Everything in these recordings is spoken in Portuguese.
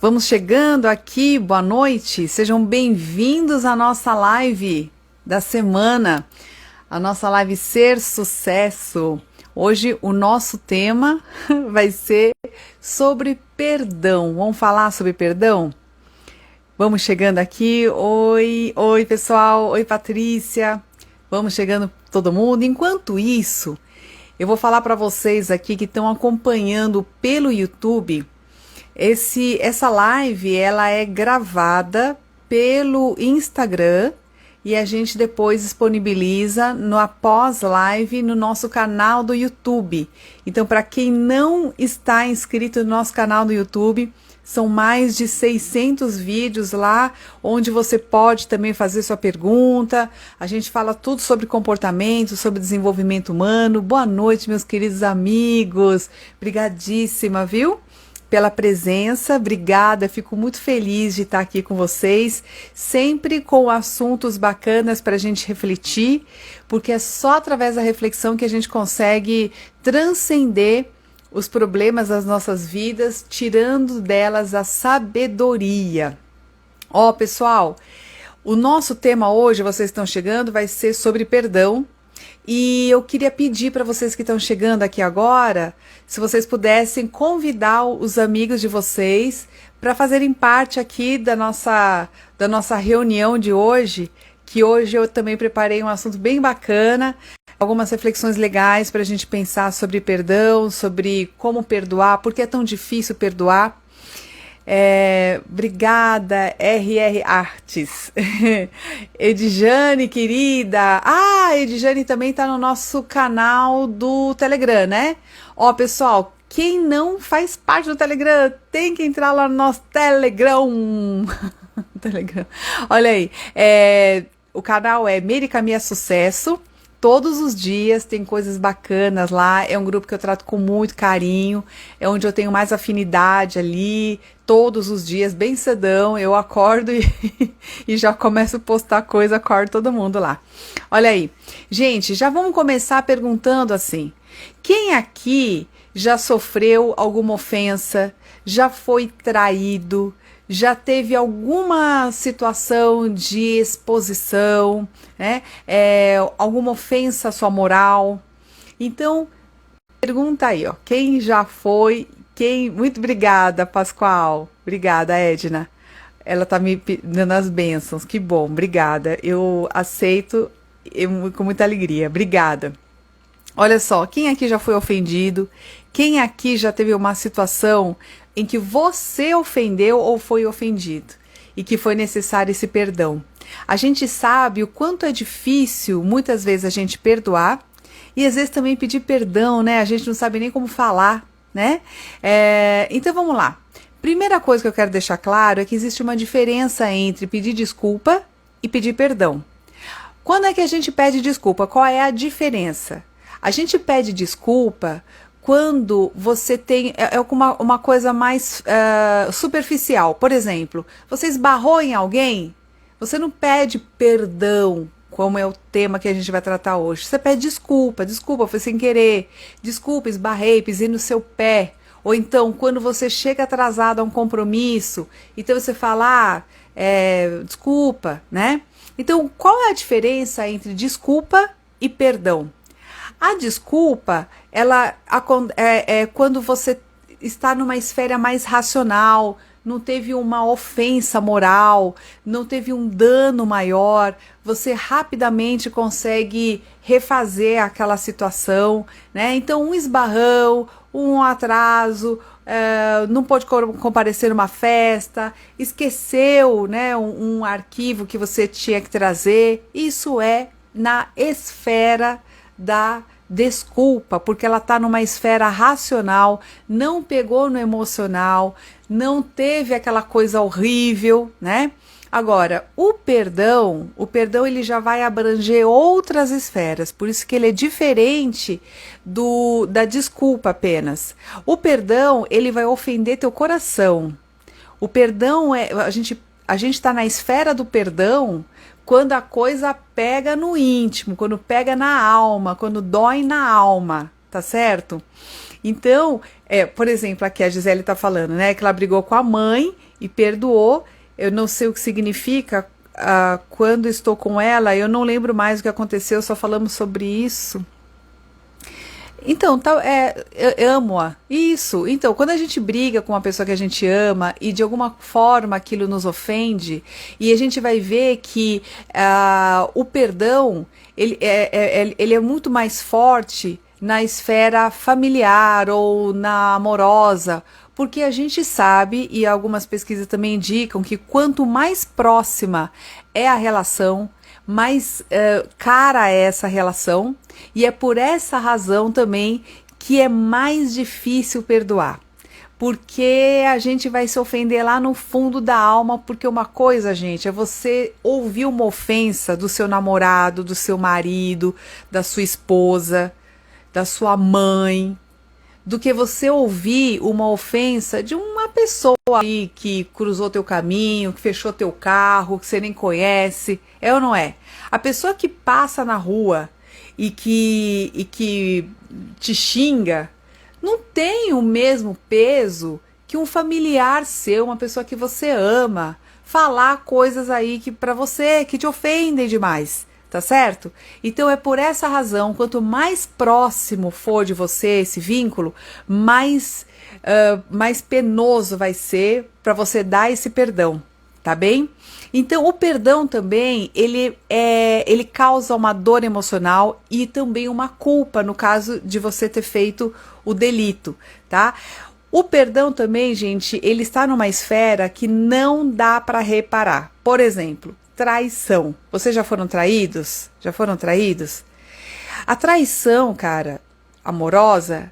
Vamos chegando aqui, boa noite, sejam bem-vindos à nossa live da semana, a nossa live Ser Sucesso. Hoje o nosso tema vai ser sobre perdão. Vamos falar sobre perdão? Vamos chegando aqui, oi pessoal, oi Patrícia, vamos chegando todo mundo. Enquanto isso, eu vou falar para vocês aqui que estão acompanhando pelo YouTube. Essa live ela é gravada pelo Instagram e a gente depois disponibiliza no após live no nosso canal do YouTube. Então, para quem não está inscrito no nosso canal do YouTube, são mais de 600 vídeos lá, onde você pode também fazer sua pergunta. A gente fala tudo sobre comportamento, sobre desenvolvimento humano. Boa noite, meus queridos amigos. Brigadíssima, viu? Pela presença, obrigada, fico muito feliz de estar aqui com vocês, sempre com assuntos bacanas para a gente refletir, porque é só através da reflexão que a gente consegue transcender os problemas das nossas vidas, tirando delas a sabedoria. Ó, pessoal, o nosso tema hoje, vocês estão chegando, vai ser sobre perdão. E eu queria pedir para vocês que estão chegando aqui agora, se vocês pudessem convidar os amigos de vocês para fazerem parte aqui da nossa reunião de hoje, que hoje eu também preparei um assunto bem bacana, algumas reflexões legais para a gente pensar sobre perdão, sobre como perdoar, por que é tão difícil perdoar. Obrigada, RR Artes. Edjane, querida. Edjane também tá no nosso canal do Telegram, né? Ó, pessoal, quem não faz parte do Telegram, tem que entrar lá no nosso Telegram. Telegram. Olha aí, o canal é Mericamia Sucesso. Todos os dias tem coisas bacanas lá, é um grupo que eu trato com muito carinho, é onde eu tenho mais afinidade ali, todos os dias, bem cedão, eu acordo e já começo a postar coisa, acordo todo mundo lá. Olha aí, gente, já vamos começar perguntando assim, quem aqui já sofreu alguma ofensa, já foi traído, já teve alguma situação de exposição, né? Alguma ofensa à sua moral? Então, pergunta aí, ó, quem já foi, Muito obrigada, Pascoal. Obrigada, Edna. Ela tá me dando as bênçãos, que bom, obrigada. Eu aceito com muita alegria, obrigada. Olha só, quem aqui já foi ofendido? Quem aqui já teve uma situação em que você ofendeu ou foi ofendido e que foi necessário esse perdão? A gente sabe o quanto é difícil muitas vezes a gente perdoar e às vezes também pedir perdão, né? A gente não sabe nem como falar, né? Então vamos lá. Primeira coisa que eu quero deixar claro é que existe uma diferença entre pedir desculpa e pedir perdão. Quando é que a gente pede desculpa? Qual é a diferença? A gente pede desculpa quando você tem uma coisa mais superficial. Por exemplo, você esbarrou em alguém, você não pede perdão, como é o tema que a gente vai tratar hoje. Você pede desculpa, foi sem querer, desculpa, esbarrei, pisei no seu pé. Ou então, quando você chega atrasado a um compromisso, então você fala, desculpa, né? Então, qual é a diferença entre desculpa e perdão? A desculpa, ela é quando você está numa esfera mais racional, não teve uma ofensa moral, não teve um dano maior, você rapidamente consegue refazer aquela situação, né? Então, um esbarrão, um atraso, não pôde comparecer numa festa, esqueceu, né, um arquivo que você tinha que trazer, isso é na esfera da desculpa, porque ela está numa esfera racional, não pegou no emocional, não teve aquela coisa horrível, né? Agora, o perdão ele já vai abranger outras esferas, por isso que ele é diferente da desculpa apenas. O perdão, ele vai ofender teu coração. O perdão a gente está na esfera do perdão quando a coisa pega no íntimo, quando pega na alma, quando dói na alma, tá certo? Então, por exemplo, aqui a Gisele tá falando, né, que ela brigou com a mãe e perdoou. Eu não sei o que significa. Quando estou com ela, eu não lembro mais o que aconteceu, só falamos sobre isso. Então, eu amo-a. Isso. Então, quando a gente briga com uma pessoa que a gente ama e de alguma forma aquilo nos ofende, e a gente vai ver que o perdão ele é muito mais forte na esfera familiar ou na amorosa, porque a gente sabe, e algumas pesquisas também indicam, que quanto mais próxima é a relação, mais cara é essa relação, e é por essa razão também que é mais difícil perdoar. Porque a gente vai se ofender lá no fundo da alma, porque uma coisa, gente, é você ouvir uma ofensa do seu namorado, do seu marido, da sua esposa, da sua mãe, do que você ouvir uma ofensa de uma pessoa aí que cruzou teu caminho, que fechou teu carro, que você nem conhece, é ou não é? A pessoa que passa na rua e que te xinga, não tem o mesmo peso que um familiar seu, uma pessoa que você ama, falar coisas aí que para você, que te ofendem demais. Tá certo? Então é por essa razão, quanto mais próximo for de você esse vínculo, mais penoso vai ser para você dar esse perdão, tá bem? Então o perdão também, ele causa uma dor emocional e também uma culpa no caso de você ter feito o delito, tá? O perdão também, gente, ele está numa esfera que não dá para reparar. Por exemplo, traição. Vocês já foram traídos? Já foram traídos? A traição, cara, amorosa,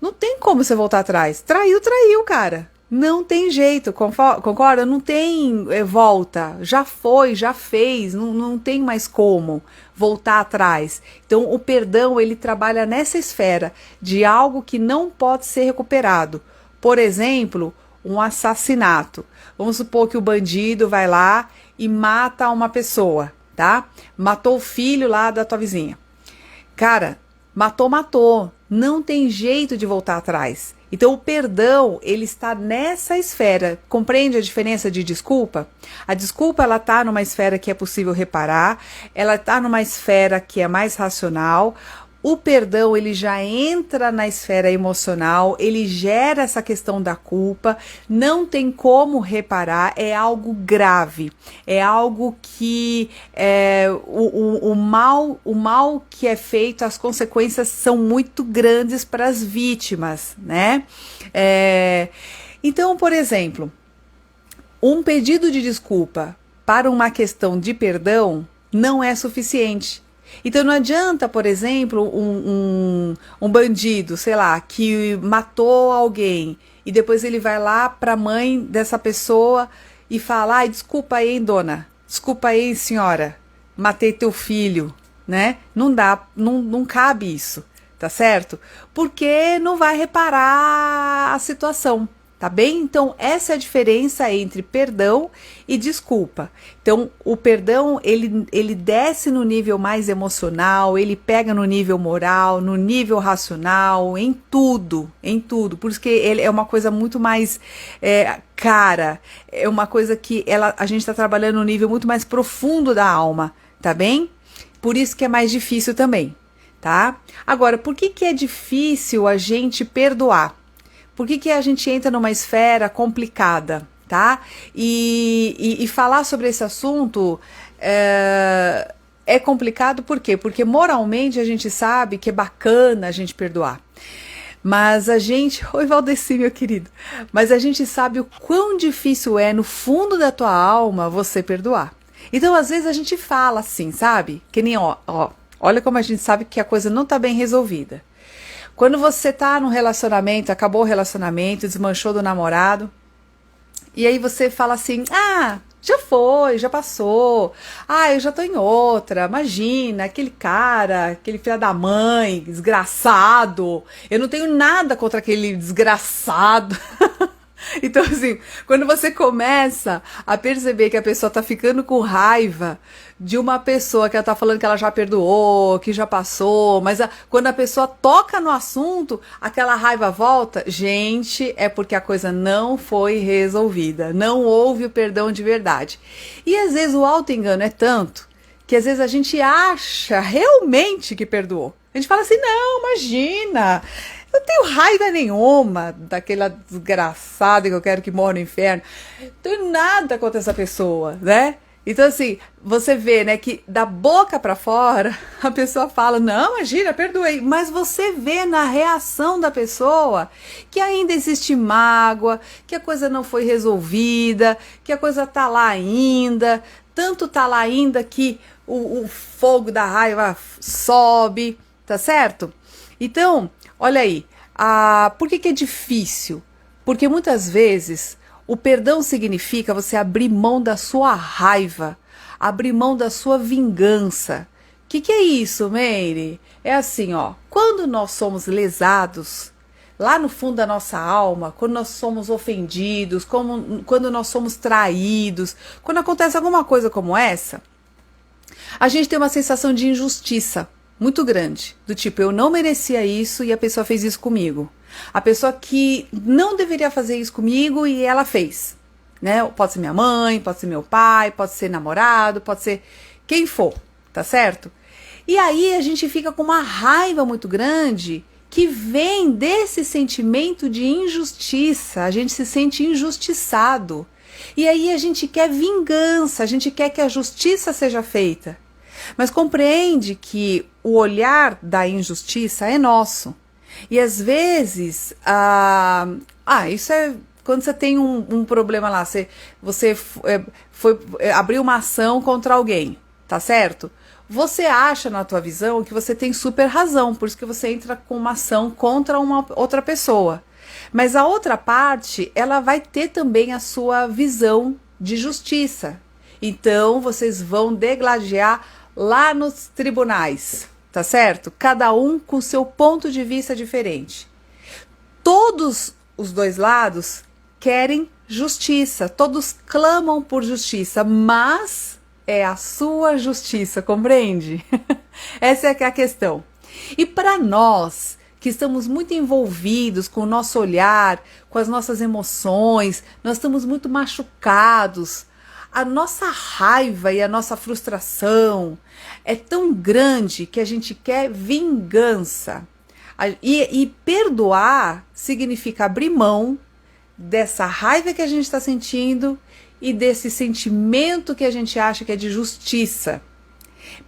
não tem como você voltar atrás. Traiu, cara. Não tem jeito, concorda? Não tem volta. Já foi, já fez, não tem mais como voltar atrás. Então, o perdão, ele trabalha nessa esfera de algo que não pode ser recuperado. Por exemplo, um assassinato. Vamos supor que o bandido vai lá e mata uma pessoa, tá? Matou o filho lá da tua vizinha. Cara, matou. Não tem jeito de voltar atrás. Então o perdão, ele está nessa esfera. Compreende a diferença de desculpa? A desculpa, ela está numa esfera que é possível reparar, ela está numa esfera que é mais racional. O perdão, ele já entra na esfera emocional, ele gera essa questão da culpa, não tem como reparar, é algo grave, é algo que o mal que é feito, as consequências são muito grandes para as vítimas, né? Então, por exemplo, um pedido de desculpa para uma questão de perdão não é suficiente. Então não adianta, por exemplo, um bandido, sei lá, que matou alguém e depois ele vai lá para a mãe dessa pessoa e fala: ai, desculpa aí, hein, dona, desculpa aí, senhora, matei teu filho, né? Não dá, não cabe isso, tá certo? Porque não vai reparar a situação. Tá bem? Então, essa é a diferença entre perdão e desculpa. Então, o perdão, ele desce no nível mais emocional, ele pega no nível moral, no nível racional, em tudo. Por isso que ele é uma coisa muito mais cara, é uma coisa que a gente está trabalhando no nível muito mais profundo da alma, tá bem? Por isso que é mais difícil também, tá? Agora, por que é difícil a gente perdoar? Por que a gente entra numa esfera complicada, tá? E falar sobre esse assunto é complicado por quê? Porque moralmente a gente sabe que é bacana a gente perdoar. Mas a gente... Oi, Valdeci, meu querido. Mas a gente sabe o quão difícil é, no fundo da tua alma, você perdoar. Então, às vezes, a gente fala assim, sabe? Que nem, olha como a gente sabe que a coisa não tá bem resolvida. Quando você tá num relacionamento, acabou o relacionamento, desmanchou do namorado, e aí você fala assim: ah, já foi, já passou, ah, eu já tô em outra, imagina, aquele cara, aquele filho da mãe, desgraçado, eu não tenho nada contra aquele desgraçado, Então, assim, quando você começa a perceber que a pessoa tá ficando com raiva de uma pessoa que ela tá falando que ela já perdoou, que já passou, mas quando a pessoa toca no assunto, aquela raiva volta, gente, é porque a coisa não foi resolvida, não houve o perdão de verdade. E às vezes o auto-engano é tanto que às vezes a gente acha realmente que perdoou. A gente fala assim, não, imagina, eu não tenho raiva nenhuma daquela desgraçada que eu quero que morra no inferno. Não tenho nada contra essa pessoa, né? Então, assim, você vê, né, que da boca pra fora, a pessoa fala, não, imagina, perdoei. Mas você vê na reação da pessoa que ainda existe mágoa, que a coisa não foi resolvida, que a coisa tá lá ainda, tanto tá lá ainda que o fogo da raiva sobe, tá certo? Então, olha aí, por que que é difícil? Porque muitas vezes o perdão significa você abrir mão da sua raiva, abrir mão da sua vingança. O que é isso, Meire? É assim, ó, quando nós somos lesados, lá no fundo da nossa alma, quando nós somos ofendidos, quando nós somos traídos, quando acontece alguma coisa como essa, a gente tem uma sensação de injustiça muito grande, do tipo, eu não merecia isso e a pessoa fez isso comigo. A pessoa que não deveria fazer isso comigo e ela fez, né? Pode ser minha mãe, pode ser meu pai, pode ser namorado, pode ser quem for, tá certo? E aí a gente fica com uma raiva muito grande que vem desse sentimento de injustiça, a gente se sente injustiçado. E aí a gente quer vingança, a gente quer que a justiça seja feita. Mas compreende que o olhar da injustiça é nosso. E às vezes, isso é quando você tem um problema lá, você abriu uma ação contra alguém, tá certo? Você acha na tua visão que você tem super razão, por isso que você entra com uma ação contra uma outra pessoa. Mas a outra parte, ela vai ter também a sua visão de justiça. Então, vocês vão degladiar lá nos tribunais, tá certo? Cada um com seu ponto de vista diferente. Todos os dois lados querem justiça, todos clamam por justiça, mas é a sua justiça, compreende? Essa é que é a questão. E para nós, que estamos muito envolvidos com o nosso olhar, com as nossas emoções, nós estamos muito machucados, a nossa raiva e a nossa frustração é tão grande que a gente quer vingança. E perdoar significa abrir mão dessa raiva que a gente está sentindo e desse sentimento que a gente acha que é de justiça.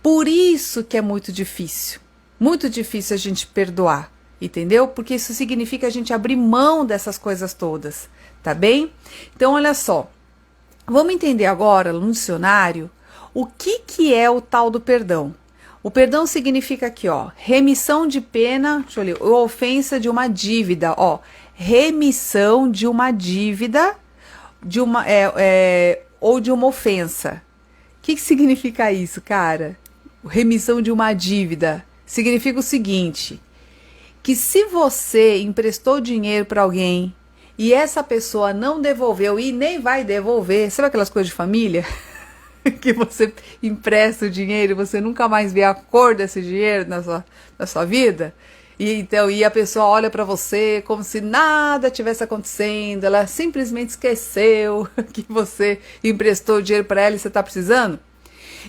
Por isso que é muito difícil a gente perdoar, entendeu? Porque isso significa a gente abrir mão dessas coisas todas, tá bem? Então, olha só. Vamos entender agora, no dicionário, o que é o tal do perdão. O perdão significa aqui, ó, remissão de pena, deixa eu ler, ou ofensa de uma dívida, ó, remissão de uma dívida, ou de uma ofensa. O que significa isso, cara? Remissão de uma dívida significa o seguinte, que se você emprestou dinheiro para alguém e essa pessoa não devolveu e nem vai devolver, sabe aquelas coisas de família? Que você empresta o dinheiro e você nunca mais vê a cor desse dinheiro na sua vida? E a pessoa olha para você como se nada tivesse acontecendo, ela simplesmente esqueceu que você emprestou o dinheiro para ela e você está precisando?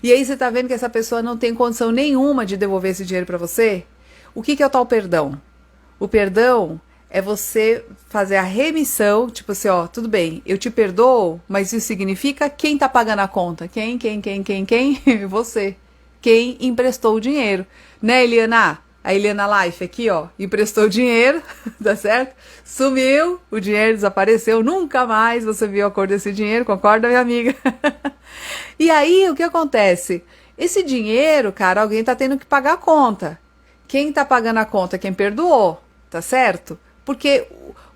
E aí você está vendo que essa pessoa não tem condição nenhuma de devolver esse dinheiro para você? O que é o tal perdão? O perdão é você fazer a remissão, tipo assim, ó, tudo bem, eu te perdoo, mas isso significa quem tá pagando a conta? Quem? Você. Quem emprestou o dinheiro. Né, Eliana? A Eliana Life aqui, ó, emprestou o dinheiro, tá certo? Sumiu, o dinheiro desapareceu, nunca mais você viu a cor desse dinheiro, concorda, minha amiga? E aí, o que acontece? Esse dinheiro, cara, alguém tá tendo que pagar a conta. Quem tá pagando a conta? Quem perdoou, tá certo? Porque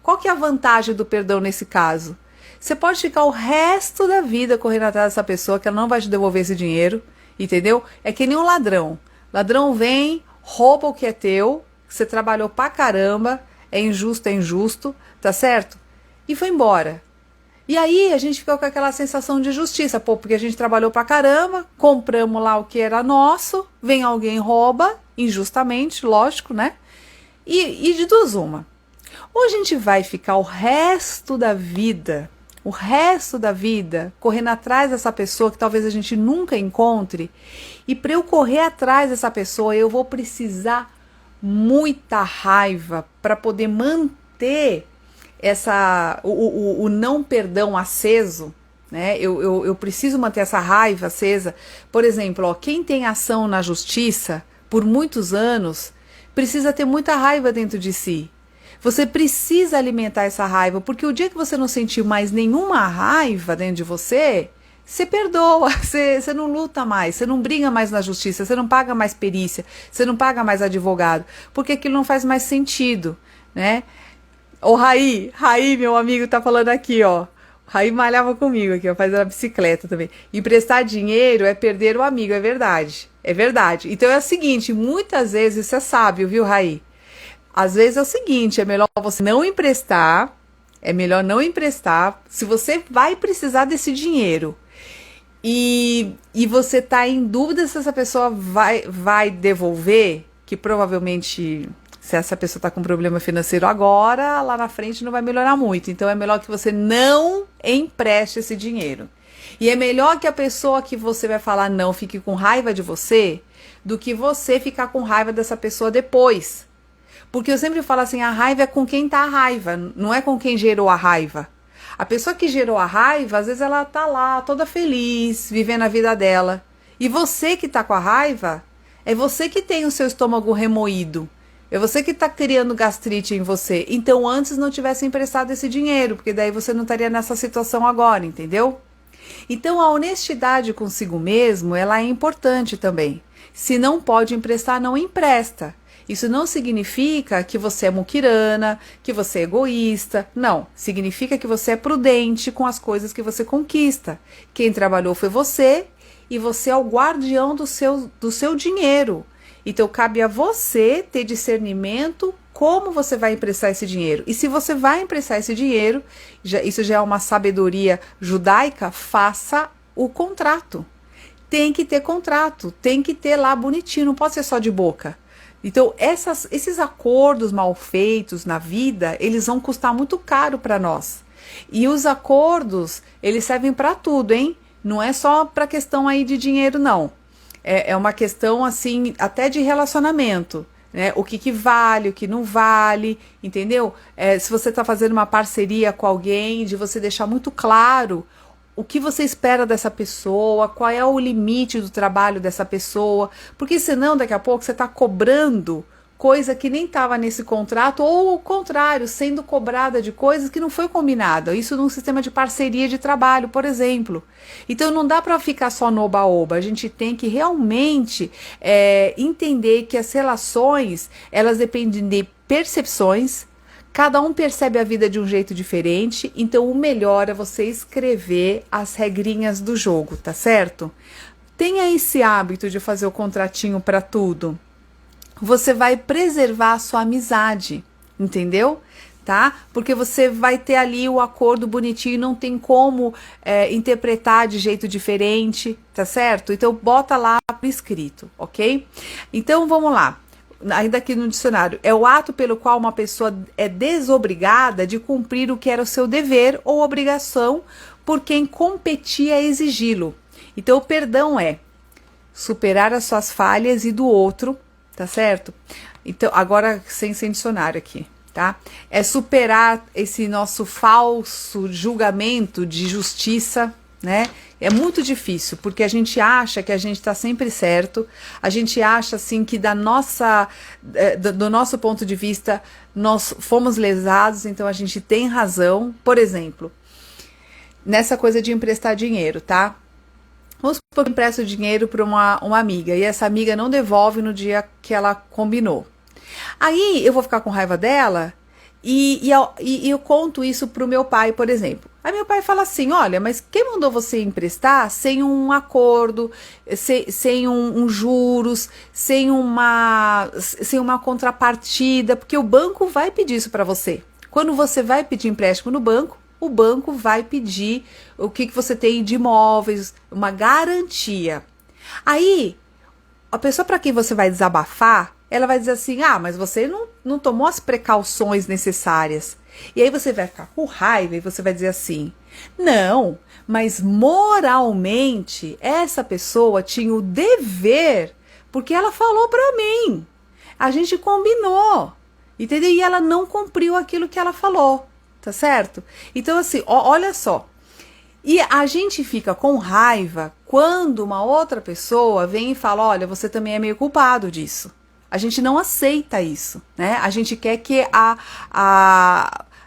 qual que é a vantagem do perdão nesse caso? Você pode ficar o resto da vida correndo atrás dessa pessoa que ela não vai te devolver esse dinheiro, entendeu? É que nem um ladrão. Ladrão vem, rouba o que é teu, que você trabalhou pra caramba, é injusto, tá certo? e foi embora. E aí a gente fica com aquela sensação de justiça, pô, porque a gente trabalhou pra caramba, compramos lá o que era nosso, vem alguém e rouba, injustamente, lógico, né? E de duas uma. Ou a gente vai ficar o resto da vida, correndo atrás dessa pessoa que talvez a gente nunca encontre, e para eu correr atrás dessa pessoa, eu vou precisar muita raiva para poder manter o não perdão aceso, né? Eu preciso manter essa raiva acesa. Por exemplo, ó, quem tem ação na justiça por muitos anos precisa ter muita raiva dentro de si. Você precisa alimentar essa raiva, porque o dia que você não sentir mais nenhuma raiva dentro de você, você perdoa, você não luta mais, você não briga mais na justiça, você não paga mais perícia, você não paga mais advogado, porque aquilo não faz mais sentido, né? O Raí, meu amigo, tá falando aqui, ó. Raí malhava comigo aqui, ó, fazendo a bicicleta também. Emprestar dinheiro é perder o amigo, é verdade. É verdade. Então é o seguinte, muitas vezes, isso é sábio, viu, Raí? Às vezes é o seguinte, é melhor você não emprestar, se você vai precisar desse dinheiro e você tá em dúvida se essa pessoa vai devolver, que provavelmente, se essa pessoa tá com problema financeiro agora, lá na frente não vai melhorar muito. Então é melhor que você não empreste esse dinheiro. E é melhor que a pessoa que você vai falar não fique com raiva de você, do que você ficar com raiva dessa pessoa depois. Porque eu sempre falo assim, a raiva é com quem tá a raiva, não é com quem gerou a raiva. A pessoa que gerou a raiva, às vezes ela tá lá, toda feliz, vivendo a vida dela. E você que tá com a raiva, é você que tem o seu estômago remoído. É você que tá criando gastrite em você. Então antes não tivesse emprestado esse dinheiro, porque daí você não estaria nessa situação agora, entendeu? Então a honestidade consigo mesmo, ela é importante também. Se não pode emprestar, não empresta. Isso não significa que você é muquirana, que você é egoísta. Não, significa que você é prudente com as coisas que você conquista. Quem trabalhou foi você e você é o guardião do seu dinheiro. Então cabe a você ter discernimento como você vai emprestar esse dinheiro. E se você vai emprestar esse dinheiro, isso já é uma sabedoria judaica, faça o contrato. Tem que ter contrato, tem que ter lá bonitinho, não pode ser só de boca. Então, esses acordos mal feitos na vida, eles vão custar muito caro para nós. E os acordos, eles servem para tudo, hein? Não é só para questão aí de dinheiro, não. É uma questão, assim, até de relacionamento, né? O que vale, o que não vale, entendeu? Se você está fazendo uma parceria com alguém, de você deixar muito claro o que você espera dessa pessoa, qual é o limite do trabalho dessa pessoa, porque senão daqui a pouco você está cobrando coisa que nem estava nesse contrato, ou o contrário, sendo cobrada de coisas que não foi combinada. Isso num sistema de parceria de trabalho, por exemplo. Então não dá para ficar só no oba-oba, a gente tem que realmente entender que as relações, elas dependem de percepções. Cada um percebe a vida de um jeito diferente, então o melhor é você escrever as regrinhas do jogo, tá certo? Tenha esse hábito de fazer o contratinho para tudo. Você vai preservar a sua amizade, entendeu? Tá? Porque você vai ter ali o acordo bonitinho, não tem como interpretar de jeito diferente, tá certo? Então bota lá por escrito, ok? Então vamos lá. Ainda aqui no dicionário, é o ato pelo qual uma pessoa é desobrigada de cumprir o que era o seu dever ou obrigação por quem competia a exigi-lo. Então, o perdão é superar as suas falhas e do outro, tá certo? Então, agora sem dicionário aqui, tá? É superar esse nosso falso julgamento de justiça, né? É muito difícil, porque a gente acha que a gente está sempre certo, a gente acha assim que do nosso ponto de vista nós fomos lesados, então a gente tem razão. Por exemplo, nessa coisa de emprestar dinheiro, tá? Vamos supor que eu empresto dinheiro para uma amiga e essa amiga não devolve no dia que ela combinou. Aí eu vou ficar com raiva dela e eu conto isso pro meu pai, por exemplo. Aí meu pai fala assim, olha, mas quem mandou você emprestar sem um acordo, sem um juros, sem uma contrapartida, porque o banco vai pedir isso para você. Quando você vai pedir empréstimo no banco, o banco vai pedir o que você tem de imóveis, uma garantia. Aí, a pessoa para quem você vai desabafar, ela vai dizer assim, mas você não tomou as precauções necessárias. E aí você vai ficar com raiva e você vai dizer assim, não, mas moralmente essa pessoa tinha o dever, porque ela falou para mim, a gente combinou, entendeu? E ela não cumpriu aquilo que ela falou, tá certo? Então assim, olha só, e a gente fica com raiva quando uma outra pessoa vem e fala, olha, você também é meio culpado disso. A gente não aceita isso, né? A gente quer que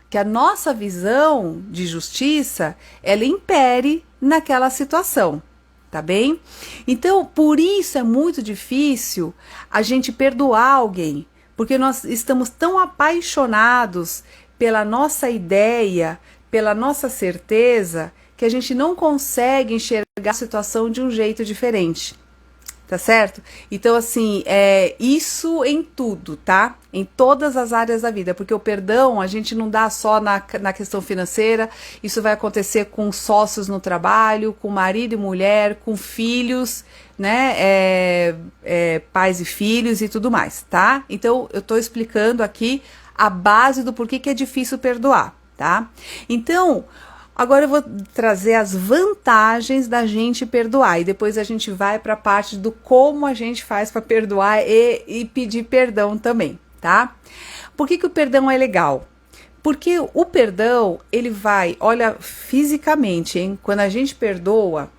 que a nossa visão de justiça, ela impere naquela situação, tá bem? Então, por isso é muito difícil a gente perdoar alguém, porque nós estamos tão apaixonados pela nossa ideia, pela nossa certeza, que a gente não consegue enxergar a situação de um jeito diferente. Tá certo? Então, assim, isso em tudo, tá? Em todas as áreas da vida, porque o perdão a gente não dá só na questão financeira, isso vai acontecer com sócios no trabalho, com marido e mulher, com filhos, né? Pais e filhos e tudo mais, tá? Então, eu tô explicando aqui a base do porquê que é difícil perdoar, tá? Então, agora eu vou trazer as vantagens da gente perdoar e depois a gente vai para a parte do como a gente faz para perdoar e pedir perdão também, tá? Por que o perdão é legal? Porque o perdão, ele vai, olha, fisicamente, hein? Quando a gente perdoa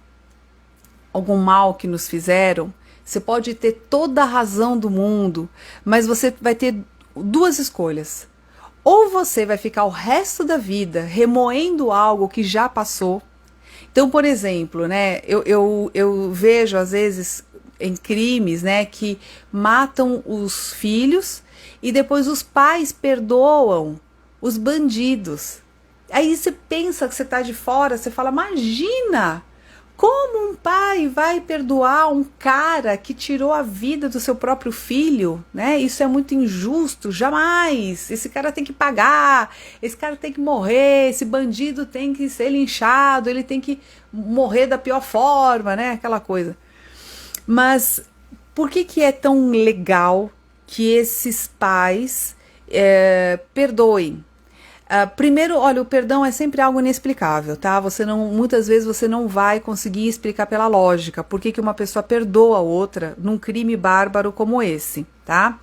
algum mal que nos fizeram, você pode ter toda a razão do mundo, mas você vai ter duas escolhas. Ou você vai ficar o resto da vida remoendo algo que já passou. Então, por exemplo, né, eu vejo às vezes em crimes, né, que matam os filhos e depois os pais perdoam os bandidos. Aí você pensa que você está de fora, você fala, imagina! Como um pai vai perdoar um cara que tirou a vida do seu próprio filho, né? Isso é muito injusto, jamais. Esse cara tem que pagar, esse cara tem que morrer, esse bandido tem que ser linchado, ele tem que morrer da pior forma, né? Aquela coisa. Mas por que é tão legal que esses pais perdoem? Primeiro, olha, o perdão é sempre algo inexplicável, tá? Muitas vezes você não vai conseguir explicar pela lógica por que uma pessoa perdoa a outra num crime bárbaro como esse, tá?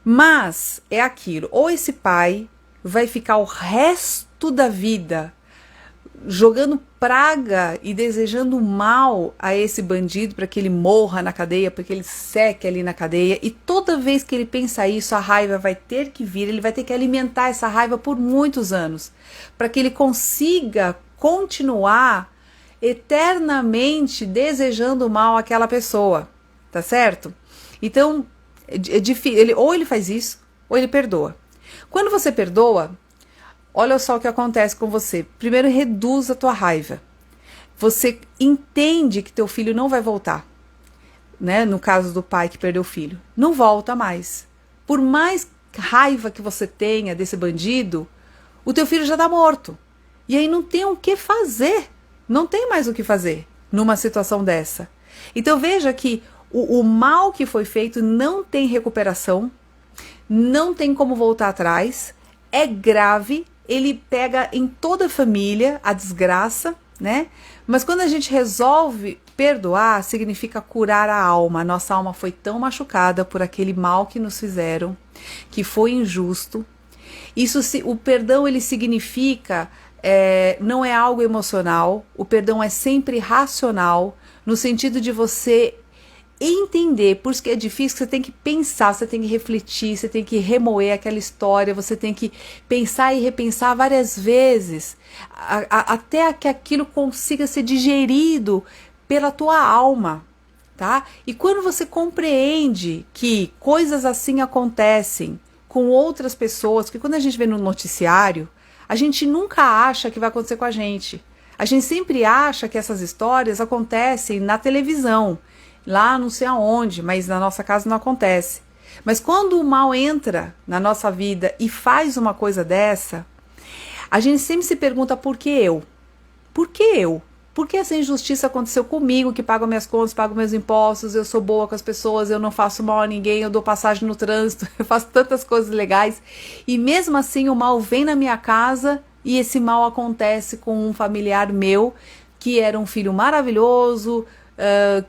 Mas é aquilo, ou esse pai vai ficar o resto da vida jogando praga e desejando mal a esse bandido para que ele morra na cadeia, para que ele seque ali na cadeia, e toda vez que ele pensa isso, a raiva vai ter que vir, ele vai ter que alimentar essa raiva por muitos anos, para que ele consiga continuar eternamente desejando mal àquela pessoa, tá certo? Então, é difícil, ou ele faz isso, ou ele perdoa. Quando você perdoa, olha só o que acontece com você. Primeiro, reduz a tua raiva. Você entende que teu filho não vai voltar, né? No caso do pai que perdeu o filho, não volta mais. Por mais raiva que você tenha desse bandido, o teu filho já está morto. E aí não tem o que fazer. Não tem mais o que fazer numa situação dessa. Então veja que o mal que foi feito não tem recuperação, não tem como voltar atrás, é grave. Ele pega em toda a família a desgraça, né? Mas quando a gente resolve perdoar, significa curar a alma. Nossa alma foi tão machucada por aquele mal que nos fizeram, que foi injusto. O perdão, ele significa, não é algo emocional, o perdão é sempre racional, no sentido de você entender, por isso que é difícil, você tem que pensar, você tem que refletir, você tem que remoer aquela história, você tem que pensar e repensar várias vezes, até que aquilo consiga ser digerido pela tua alma, tá? E quando você compreende que coisas assim acontecem com outras pessoas, porque quando a gente vê no noticiário, a gente nunca acha que vai acontecer com a gente. A gente sempre acha que essas histórias acontecem na televisão, lá não sei aonde, mas na nossa casa não acontece. Mas quando o mal entra na nossa vida e faz uma coisa dessa, a gente sempre se pergunta por que eu? Por que eu? Por que essa injustiça aconteceu comigo, que pago minhas contas, pago meus impostos, eu sou boa com as pessoas, eu não faço mal a ninguém, eu dou passagem no trânsito, eu faço tantas coisas legais. E mesmo assim o mal vem na minha casa e esse mal acontece com um familiar meu, que era um filho maravilhoso,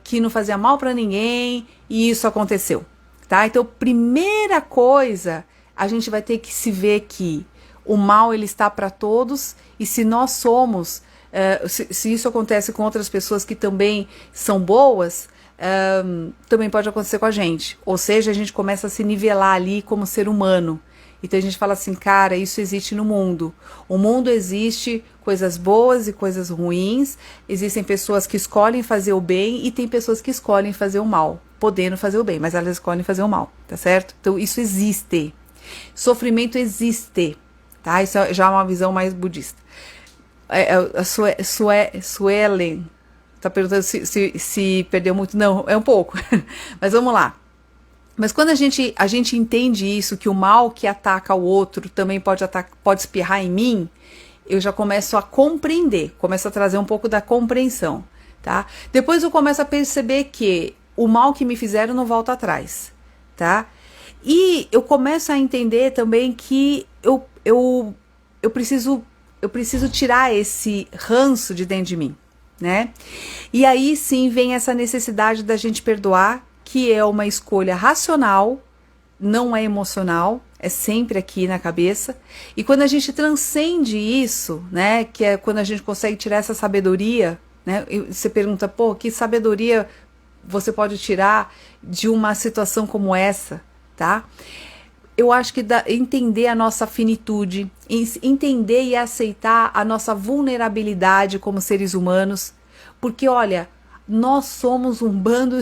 que não fazia mal para ninguém, e isso aconteceu. Tá? Então, primeira coisa, a gente vai ter que se ver que o mal ele está para todos, e se nós somos... se isso acontece com outras pessoas que também são boas, também pode acontecer com a gente. Ou seja, a gente começa a se nivelar ali como ser humano. Então a gente fala assim, cara, isso existe no mundo. O mundo existe coisas boas e coisas ruins. Existem pessoas que escolhem fazer o bem e tem pessoas que escolhem fazer o mal, podendo fazer o bem, mas elas escolhem fazer o mal, tá certo? Então isso existe. Sofrimento existe, tá? Isso já é uma visão mais budista. A Suelen tá perguntando se perdeu muito. Não, é um pouco. Mas vamos lá. Mas quando a gente entende isso, que o mal que ataca o outro também pode espirrar em mim, eu já começo a compreender, começo a trazer um pouco da compreensão, tá? Depois eu começo a perceber que o mal que me fizeram não volta atrás, tá? E eu começo a entender também que eu preciso tirar esse ranço de dentro de mim, né? E aí sim vem essa necessidade da gente perdoar, que é uma escolha racional, não é emocional, é sempre aqui na cabeça. E quando a gente transcende isso, né, que é quando a gente consegue tirar essa sabedoria, né? Você pergunta, pô, que sabedoria você pode tirar de uma situação como essa, tá? Eu acho que entender a nossa finitude, entender e aceitar a nossa vulnerabilidade como seres humanos, porque olha, nós somos um bando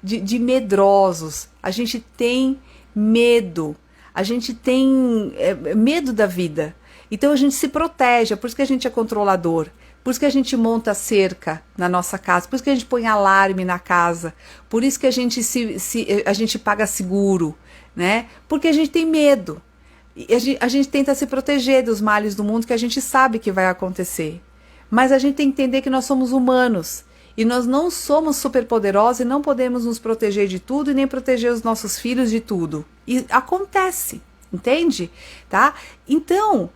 de medrosos, a gente tem medo, a gente tem medo da vida, então a gente se protege, é por isso que a gente é controlador, por isso que a gente monta cerca na nossa casa, por isso que a gente põe alarme na casa, por isso que a gente paga seguro, né? Porque a gente tem medo. E a gente tenta se proteger dos males do mundo que a gente sabe que vai acontecer. Mas a gente tem que entender que nós somos humanos. E nós não somos superpoderosos e não podemos nos proteger de tudo e nem proteger os nossos filhos de tudo. E acontece, entende? Tá? Então,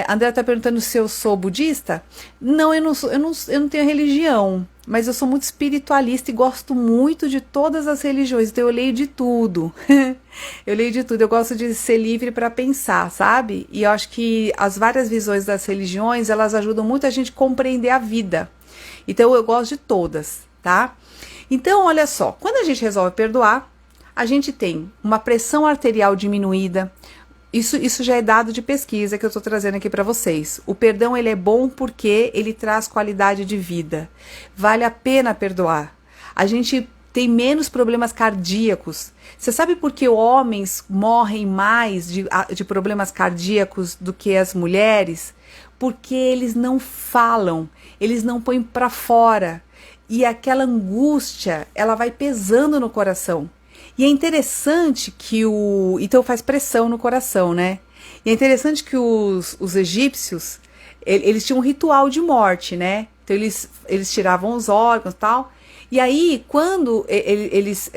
André está perguntando se eu sou budista. Não, eu não tenho religião. Mas eu sou muito espiritualista e gosto muito de todas as religiões. Então eu leio de tudo. Eu leio de tudo. Eu gosto de ser livre para pensar, sabe? E eu acho que as várias visões das religiões, elas ajudam muito a gente a compreender a vida. Então eu gosto de todas, tá? Então olha só, quando a gente resolve perdoar, a gente tem uma pressão arterial diminuída. Isso já é dado de pesquisa que eu estou trazendo aqui para vocês. O perdão ele é bom porque ele traz qualidade de vida. Vale a pena perdoar. A gente tem menos problemas cardíacos. Você sabe por que homens morrem mais de problemas cardíacos do que as mulheres? Porque eles não falam, eles não põem para fora. E aquela angústia, ela vai pesando no coração. E é interessante que então faz pressão no coração, né? E é interessante que os egípcios, eles tinham um ritual de morte, né? Então eles tiravam os órgãos e tal. E aí, quando eles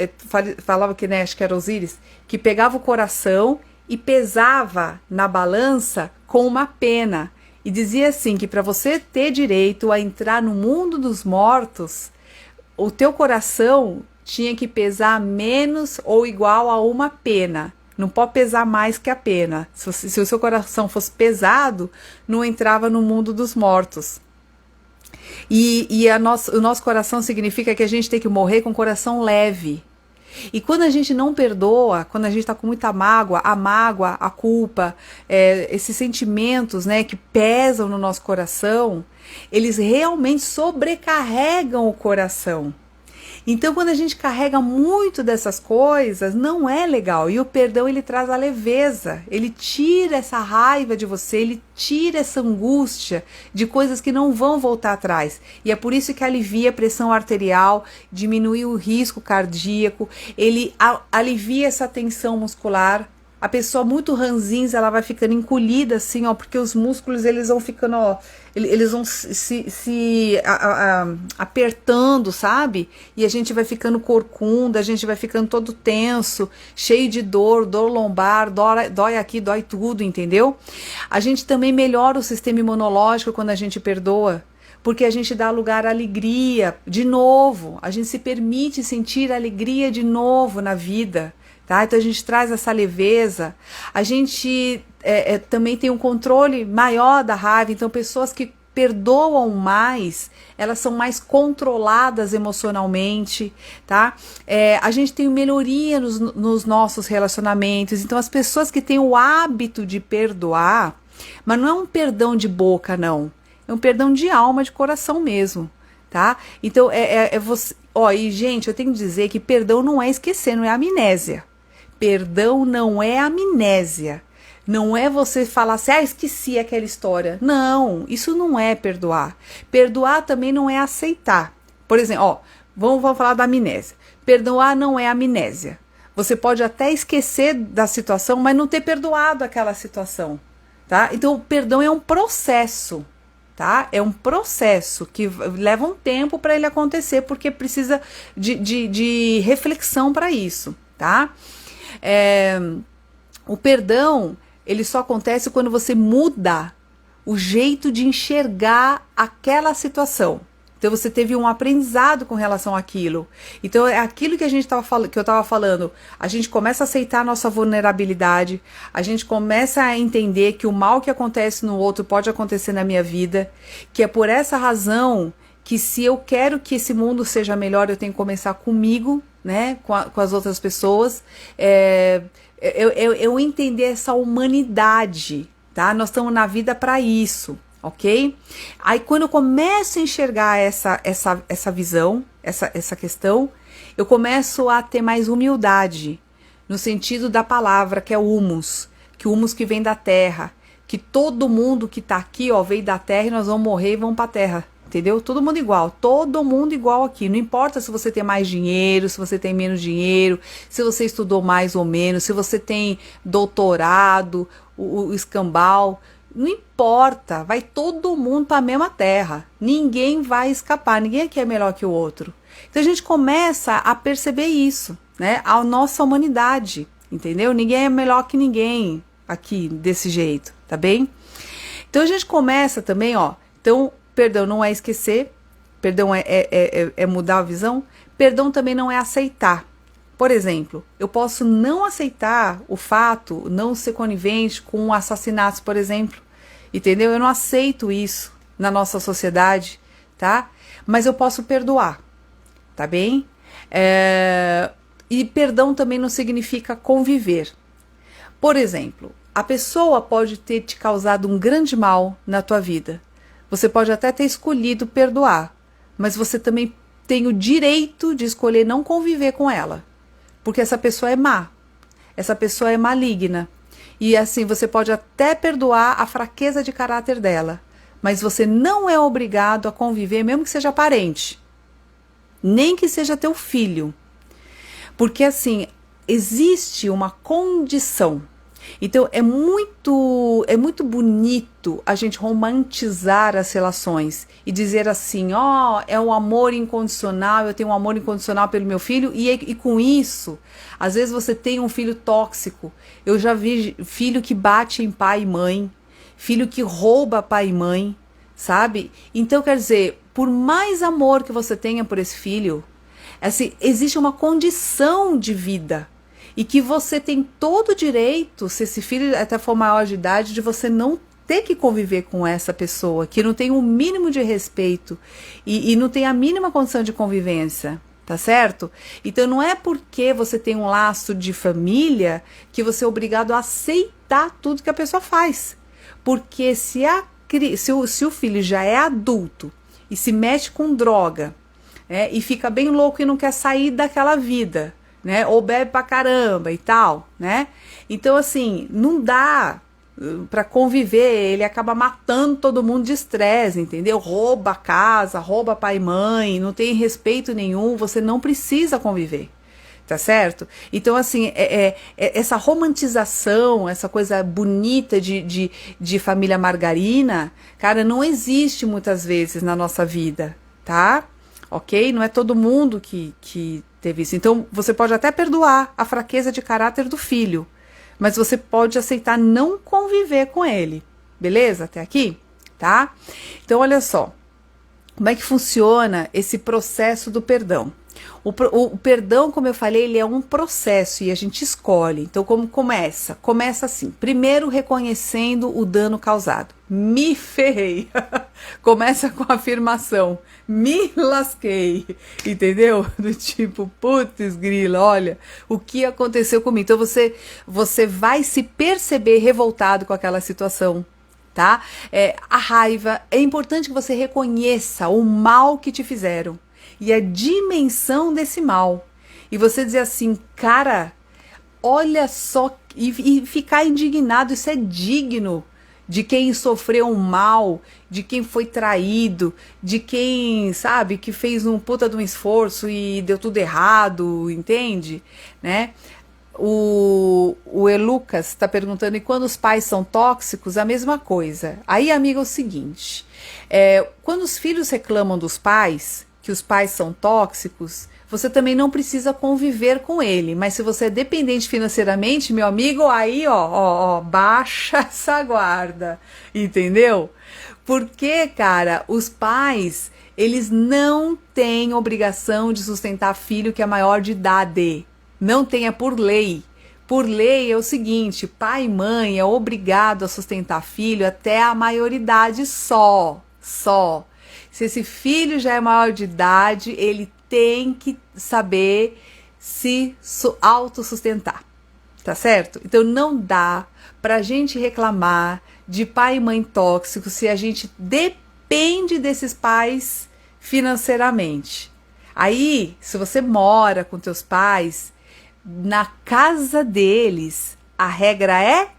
falavam que, né, acho que era Osíris, que pegava o coração e pesava na balança com uma pena. E dizia assim, que para você ter direito a entrar no mundo dos mortos, o teu coração tinha que pesar menos ou igual a uma pena. Não pode pesar mais que a pena. Se o seu coração fosse pesado, não entrava no mundo dos mortos. E o nosso coração significa que a gente tem que morrer com o coração leve. E quando a gente não perdoa, quando a gente está com muita mágoa, a culpa, esses sentimentos, né, que pesam no nosso coração, eles realmente sobrecarregam o coração. Então, quando a gente carrega muito dessas coisas, não é legal. E o perdão, ele traz a leveza. Ele tira essa raiva de você, ele tira essa angústia de coisas que não vão voltar atrás. E é por isso que alivia a pressão arterial, diminui o risco cardíaco, ele alivia essa tensão muscular. A pessoa muito ranzinza, ela vai ficando encolhida assim, ó, porque os músculos, eles vão ficando, ó, eles vão apertando, sabe? E a gente vai ficando corcunda, a gente vai ficando todo tenso, cheio de dor lombar, dói aqui, dói tudo, entendeu? A gente também melhora o sistema imunológico quando a gente perdoa, porque a gente dá lugar à alegria de novo, a gente se permite sentir alegria de novo na vida. Tá? Então a gente traz essa leveza, a gente também tem um controle maior da raiva, então pessoas que perdoam mais, elas são mais controladas emocionalmente, tá? A gente tem melhoria nos nossos relacionamentos, então as pessoas que têm o hábito de perdoar, mas não é um perdão de boca, não, é um perdão de alma, de coração mesmo, tá? Então você, ó, e gente, eu tenho que dizer que perdão não é esquecer, não é amnésia. Perdão não é amnésia. Não é você falar assim, esqueci aquela história. Não, isso não é perdoar. Perdoar também não é aceitar. Por exemplo, ó, vamos falar da amnésia. Perdoar não é amnésia. Você pode até esquecer da situação, mas não ter perdoado aquela situação, tá? Então, o perdão é um processo, tá? É um processo que leva um tempo para ele acontecer, porque precisa de reflexão para isso, tá? O perdão, ele só acontece quando você muda o jeito de enxergar aquela situação. Então você teve um aprendizado com relação àquilo. Então é aquilo que a gente que eu estava falando. A gente começa a aceitar a nossa vulnerabilidade. A gente começa a entender que o mal que acontece no outro pode acontecer na minha vida. Que é por essa razão que se eu quero que esse mundo seja melhor, eu tenho que começar comigo, né, com as outras pessoas, eu entender essa humanidade, tá? Nós estamos na vida para isso, ok? Aí quando eu começo a enxergar essa visão, essa questão, eu começo a ter mais humildade, no sentido da palavra, que é humus, que o humus que vem da terra, que todo mundo que tá aqui, ó, veio da terra e nós vamos morrer e vamos pra terra. Entendeu? Todo mundo igual aqui. Não importa se você tem mais dinheiro, se você tem menos dinheiro, se você estudou mais ou menos, se você tem doutorado, o escambau, não importa, vai todo mundo para a mesma terra. Ninguém vai escapar, ninguém aqui é melhor que o outro. Então a gente começa a perceber isso, né? A nossa humanidade, entendeu? Ninguém é melhor que ninguém aqui desse jeito, tá bem? Então a gente começa também, ó, então perdão não é esquecer, perdão é mudar a visão, perdão também não é aceitar. Por exemplo, eu posso não aceitar o fato, não ser conivente com assassinatos, por exemplo, entendeu? Eu não aceito isso na nossa sociedade, tá? Mas eu posso perdoar, tá bem? E perdão também não significa conviver. Por exemplo, a pessoa pode ter te causado um grande mal na tua vida. Você pode até ter escolhido perdoar, mas você também tem o direito de escolher não conviver com ela, porque essa pessoa é má, essa pessoa é maligna. E assim, você pode até perdoar a fraqueza de caráter dela, mas você não é obrigado a conviver, mesmo que seja parente, nem que seja teu filho. Porque assim, existe uma condição. Então é muito bonito a gente romantizar as relações e dizer assim, ó, é um amor incondicional, eu tenho um amor incondicional pelo meu filho, e com isso, às vezes você tem um filho tóxico. Eu já vi filho que bate em pai e mãe, filho que rouba pai e mãe, sabe? Então quer dizer, por mais amor que você tenha por esse filho, assim, existe uma condição de vida. E que você tem todo o direito, se esse filho até for maior de idade, de você não ter que conviver com essa pessoa, que não tem o mínimo de respeito e não tem a mínima condição de convivência, tá certo? Então não é porque você tem um laço de família que você é obrigado a aceitar tudo que a pessoa faz. Porque se o filho já é adulto e se mexe com droga, né? E fica bem louco e não quer sair daquela vida, né? Ou bebe pra caramba e tal, né? Então, assim, não dá para conviver, ele acaba matando todo mundo de estresse, entendeu? Rouba a casa, rouba pai e mãe, não tem respeito nenhum, você não precisa conviver. Tá certo? Então, assim, essa romantização, essa coisa bonita de família margarina, cara, não existe muitas vezes na nossa vida, tá? Ok? Não é todo mundo que teve isso. Então, você pode até perdoar a fraqueza de caráter do filho, mas você pode aceitar não conviver com ele. Beleza? Até aqui? Tá? Então, olha só. Como é que funciona esse processo do perdão? O perdão, como eu falei, ele é um processo e a gente escolhe. Então, como começa? Começa assim, primeiro reconhecendo o dano causado. Me ferrei. Começa com a afirmação. Me lasquei. Entendeu? Do tipo, putz grila, olha, o que aconteceu comigo? Então, você vai se perceber revoltado com aquela situação. Tá? A raiva, é importante que você reconheça o mal que te fizeram e a dimensão desse mal. E você dizer assim, cara, olha só, e ficar indignado, isso é digno de quem sofreu um mal, de quem foi traído, de quem, sabe, que fez um puta de um esforço e deu tudo errado, entende? Né? O Elucas está perguntando, e quando os pais são tóxicos, a mesma coisa. Aí, amiga, é o seguinte, quando os filhos reclamam dos pais, que os pais são tóxicos, você também não precisa conviver com ele, mas se você é dependente financeiramente, meu amigo, aí, ó, baixa essa guarda, entendeu? Porque, cara, os pais, eles não têm obrigação de sustentar filho que é maior de idade. Não tenha por lei. Por lei é o seguinte, pai e mãe é obrigado a sustentar filho até a maioridade só. Se esse filho já é maior de idade, ele tem que saber se autossustentar, tá certo? Então não dá pra gente reclamar de pai e mãe tóxicos se a gente depende desses pais financeiramente. Aí, se você mora com teus pais, na casa deles, a regra é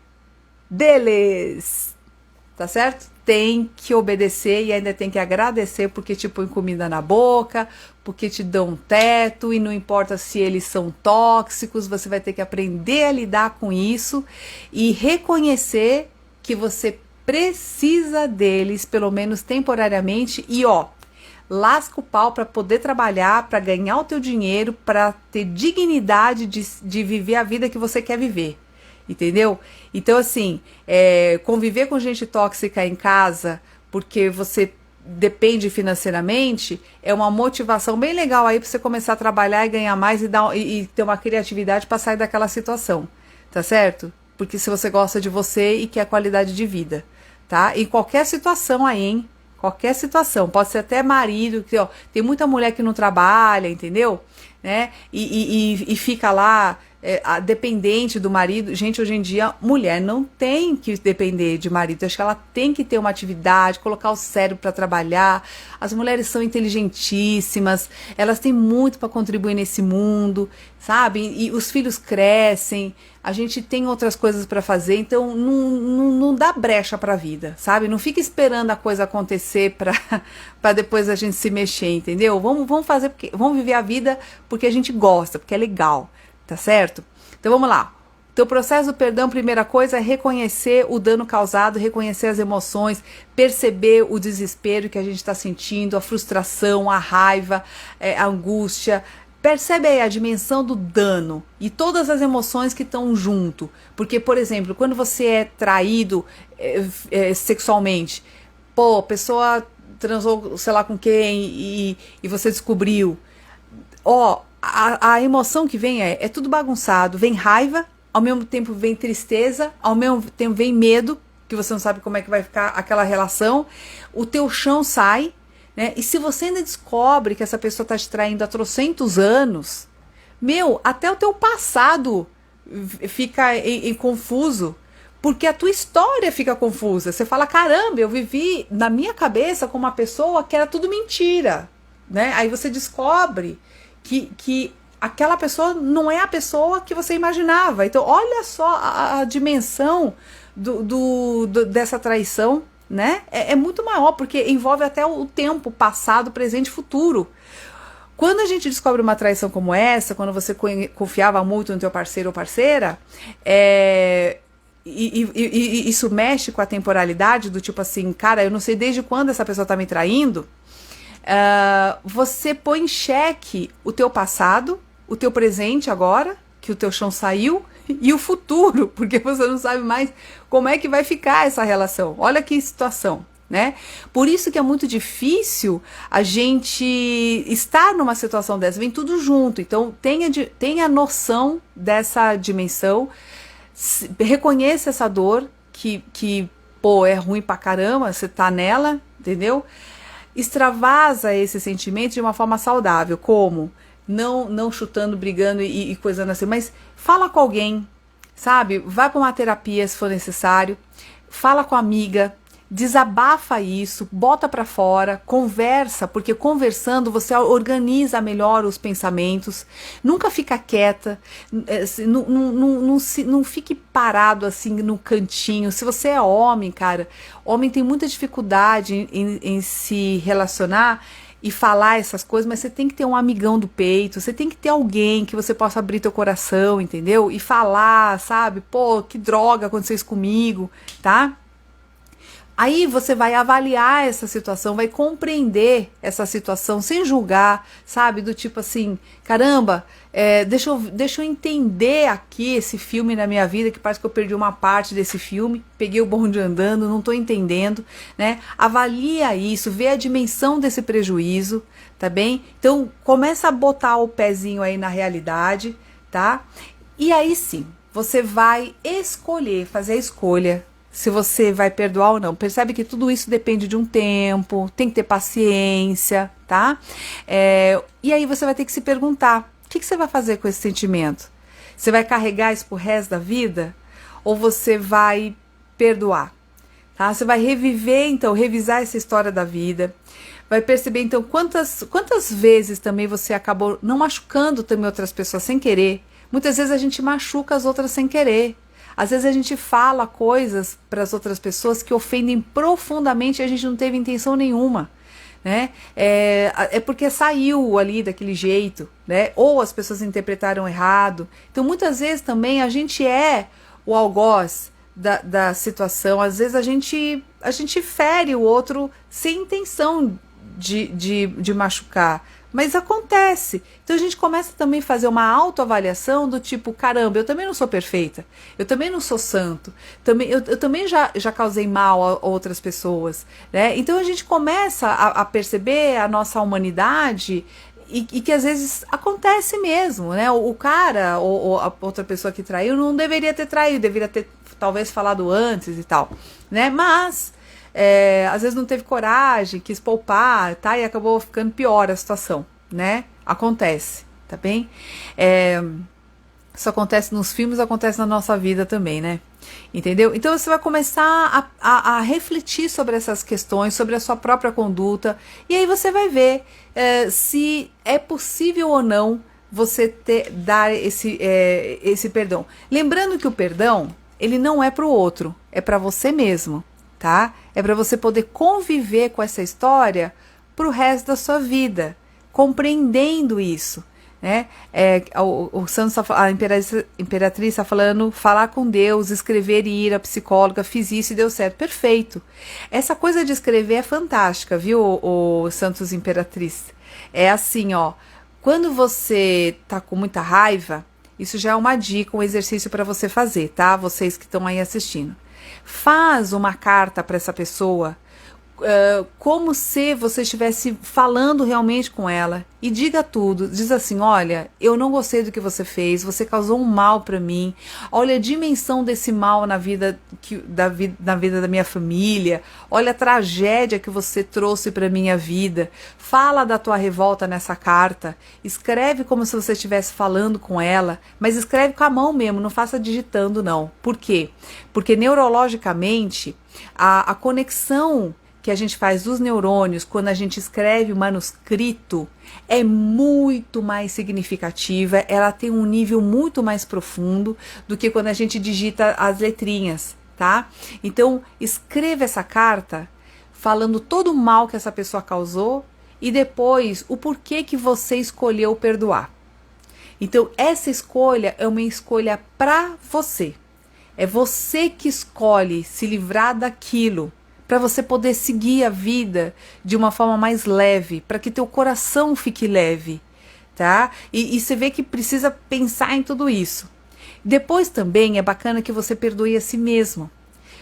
deles, tá certo? Tem que obedecer e ainda tem que agradecer porque te põe comida na boca, porque te dão um teto e não importa se eles são tóxicos, você vai ter que aprender a lidar com isso e reconhecer que você precisa deles, pelo menos temporariamente, e lasca o pau para poder trabalhar, para ganhar o teu dinheiro, para ter dignidade de viver a vida que você quer viver, entendeu? Então, assim, conviver com gente tóxica em casa, porque você depende financeiramente, é uma motivação bem legal aí para você começar a trabalhar e ganhar mais e ter uma criatividade para sair daquela situação, tá certo? Porque se você gosta de você e quer qualidade de vida, tá? Em qualquer situação aí, hein? Qualquer situação, pode ser até marido, que, tem muita mulher que não trabalha, entendeu? Né? E fica lá dependente do marido. Gente, hoje em dia, mulher não tem que depender de marido, acho que ela tem que ter uma atividade, colocar o cérebro para trabalhar. As mulheres são inteligentíssimas, elas têm muito para contribuir nesse mundo, sabe? E os filhos crescem, a gente tem outras coisas para fazer, então não dá brecha para a vida, sabe? Não fica esperando a coisa acontecer para depois a gente se mexer, entendeu? Vamos fazer, vamos viver a vida porque a gente gosta, porque é legal, tá certo? Então vamos lá. Então, o processo do perdão, primeira coisa, é reconhecer o dano causado, reconhecer as emoções, perceber o desespero que a gente está sentindo, a frustração, a raiva, a angústia. Percebe aí a dimensão do dano e todas as emoções que estão junto. Porque, por exemplo, quando você é traído sexualmente, a pessoa transou, sei lá com quem, e você descobriu. A emoção que vem é tudo bagunçado. Vem raiva, ao mesmo tempo vem tristeza, ao mesmo tempo vem medo, que você não sabe como é que vai ficar aquela relação. O teu chão sai. Né? E se você ainda descobre que essa pessoa está te traindo há trocentos anos, até o teu passado fica em confuso, porque a tua história fica confusa. Você fala, caramba, eu vivi na minha cabeça com uma pessoa que era tudo mentira. né? Aí você descobre que aquela pessoa não é a pessoa que você imaginava. Então, olha só a dimensão dessa traição, né? É muito maior, porque envolve até o tempo, passado, presente e futuro. Quando a gente descobre uma traição como essa, quando você confiava muito no teu parceiro ou parceira, e isso mexe com a temporalidade, do tipo assim, cara, eu não sei desde quando essa pessoa tá me traindo, você põe em xeque o teu passado, o teu presente agora, que o teu chão saiu, e o futuro, porque você não sabe mais como é que vai ficar essa relação. Olha que situação, né? Por isso que é muito difícil a gente estar numa situação dessa, vem tudo junto. Então tenha noção dessa dimensão, reconheça essa dor que pô, é ruim pra caramba, você tá nela, entendeu? Extravasa esse sentimento de uma forma saudável, como não chutando, brigando e coisando assim, mas fala com alguém, sabe? Vai para uma terapia se for necessário, fala com a amiga, desabafa isso, bota para fora, conversa, porque conversando você organiza melhor os pensamentos, nunca fica quieta, não fique parado assim no cantinho. Se você é homem, cara, homem tem muita dificuldade em se relacionar e falar essas coisas, mas você tem que ter um amigão do peito, você tem que ter alguém que você possa abrir teu coração, entendeu? E falar, sabe? Pô, que droga aconteceu isso comigo, tá? Aí você vai avaliar essa situação, vai compreender essa situação sem julgar, sabe? Do tipo assim, caramba, deixa eu entender aqui esse filme na minha vida, que parece que eu perdi uma parte desse filme, peguei o bonde andando, não estou entendendo, né? Avalia isso, vê a dimensão desse prejuízo, tá bem? Então, começa a botar o pezinho aí na realidade, tá? E aí sim, você vai escolher, fazer a escolha, se você vai perdoar ou não. Percebe que tudo isso depende de um tempo, tem que ter paciência, tá? E aí você vai ter que se perguntar, o que você vai fazer com esse sentimento? Você vai carregar isso pro resto da vida? Ou você vai perdoar? Tá? Você vai reviver, então, revisar essa história da vida, vai perceber, então, quantas vezes também você acabou não machucando também outras pessoas sem querer. Muitas vezes a gente machuca as outras sem querer. Às vezes a gente fala coisas para as outras pessoas que ofendem profundamente e a gente não teve intenção nenhuma, né? É porque saiu ali daquele jeito, né? Ou as pessoas interpretaram errado. Então muitas vezes também a gente é o algoz da situação. Às vezes a gente fere o outro sem intenção de machucar. Mas acontece. Então a gente começa também a fazer uma autoavaliação do tipo, caramba, eu também não sou perfeita, eu também não sou santo, eu também já causei mal a outras pessoas, né? Então a gente começa a perceber a nossa humanidade e que às vezes acontece mesmo, né? O cara ou a outra pessoa que traiu não deveria ter traído, deveria ter talvez falado antes e tal, né? Mas às vezes não teve coragem, quis poupar, tá? E acabou ficando pior a situação, né? Acontece, tá bem? Isso acontece nos filmes, acontece na nossa vida também, né? Entendeu? Então você vai começar a refletir sobre essas questões, sobre a sua própria conduta, e aí você vai ver se é possível ou não você dar esse perdão. Lembrando que o perdão, ele não é para o outro, é para você mesmo. Tá? É para você poder conviver com essa história pro resto da sua vida, compreendendo isso, né? O Santos, a Imperatriz está falando, falar com Deus, escrever e ir à psicóloga, fiz isso e deu certo. Perfeito. Essa coisa de escrever é fantástica, viu, o Santos Imperatriz? É assim, ó, quando você tá com muita raiva, isso já é uma dica, um exercício para você fazer, tá? Vocês que estão aí assistindo. Faz uma carta para essa pessoa, como se você estivesse falando realmente com ela, e diga tudo, diz assim, olha, eu não gostei do que você fez, você causou um mal para mim, olha a dimensão desse mal na vida da minha família, olha a tragédia que você trouxe para minha vida, fala da tua revolta nessa carta, escreve como se você estivesse falando com ela, mas escreve com a mão mesmo, não faça digitando não. Por quê? Porque neurologicamente a conexão que a gente faz dos neurônios quando a gente escreve o manuscrito é muito mais significativa, ela tem um nível muito mais profundo do que quando a gente digita as letrinhas, tá? Então, escreva essa carta falando todo o mal que essa pessoa causou e depois o porquê que você escolheu perdoar. Então, essa escolha é uma escolha para você. É você que escolhe se livrar daquilo, para você poder seguir a vida de uma forma mais leve, para que teu coração fique leve, tá? E você vê que precisa pensar em tudo isso. Depois também é bacana que você perdoe a si mesmo,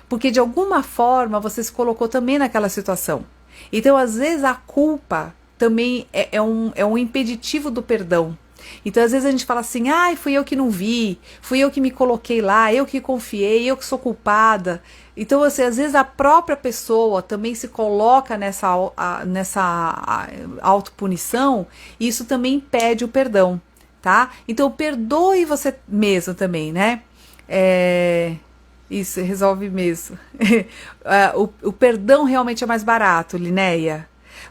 porque de alguma forma você se colocou também naquela situação. Então, às vezes, a culpa também é um impeditivo do perdão. Então, às vezes a gente fala assim, ai, fui eu que não vi, fui eu que me coloquei lá, eu que confiei, eu que sou culpada. Então, assim, às vezes a própria pessoa também se coloca nessa autopunição e isso também impede o perdão, tá? Então, perdoe você mesmo também, né? Isso, resolve mesmo. O perdão realmente é mais barato, Linéia.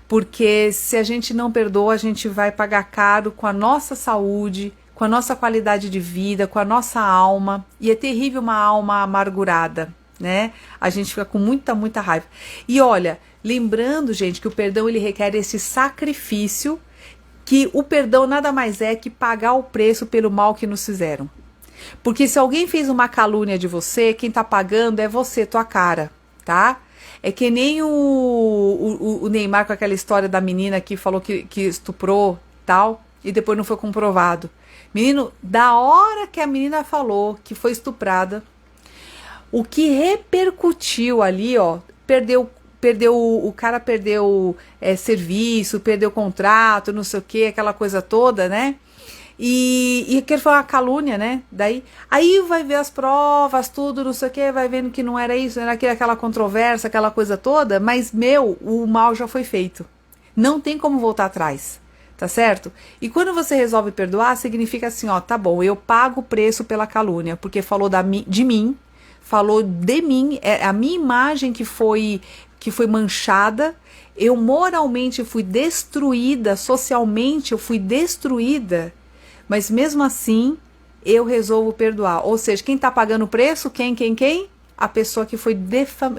Porque se a gente não perdoa, a gente vai pagar caro com a nossa saúde, com a nossa qualidade de vida, com a nossa alma. E é terrível uma alma amargurada, né? A gente fica com muita raiva. E olha, lembrando, gente, que o perdão ele requer esse sacrifício, que o perdão nada mais é que pagar o preço pelo mal que nos fizeram. Porque se alguém fez uma calúnia de você, quem tá pagando é você, tua cara, tá? É que nem o Neymar com aquela história da menina que falou que estuprou tal, e depois não foi comprovado. Menino, da hora que a menina falou que foi estuprada, o que repercutiu ali, ó, o cara perdeu serviço, perdeu contrato, não sei o que, aquela coisa toda, né? E aquilo foi uma calúnia, né? Aí vai ver as provas, tudo, não sei o que, vai vendo que não era isso, era aquela controvérsia, aquela coisa toda, mas, o mal já foi feito. Não tem como voltar atrás, tá certo? E quando você resolve perdoar, significa assim, ó, tá bom, eu pago o preço pela calúnia, porque falou de mim, falou de mim, a minha imagem que foi manchada, eu moralmente fui destruída, socialmente eu fui destruída, mas mesmo assim, eu resolvo perdoar. Ou seja, quem está pagando o preço? Quem? A pessoa que foi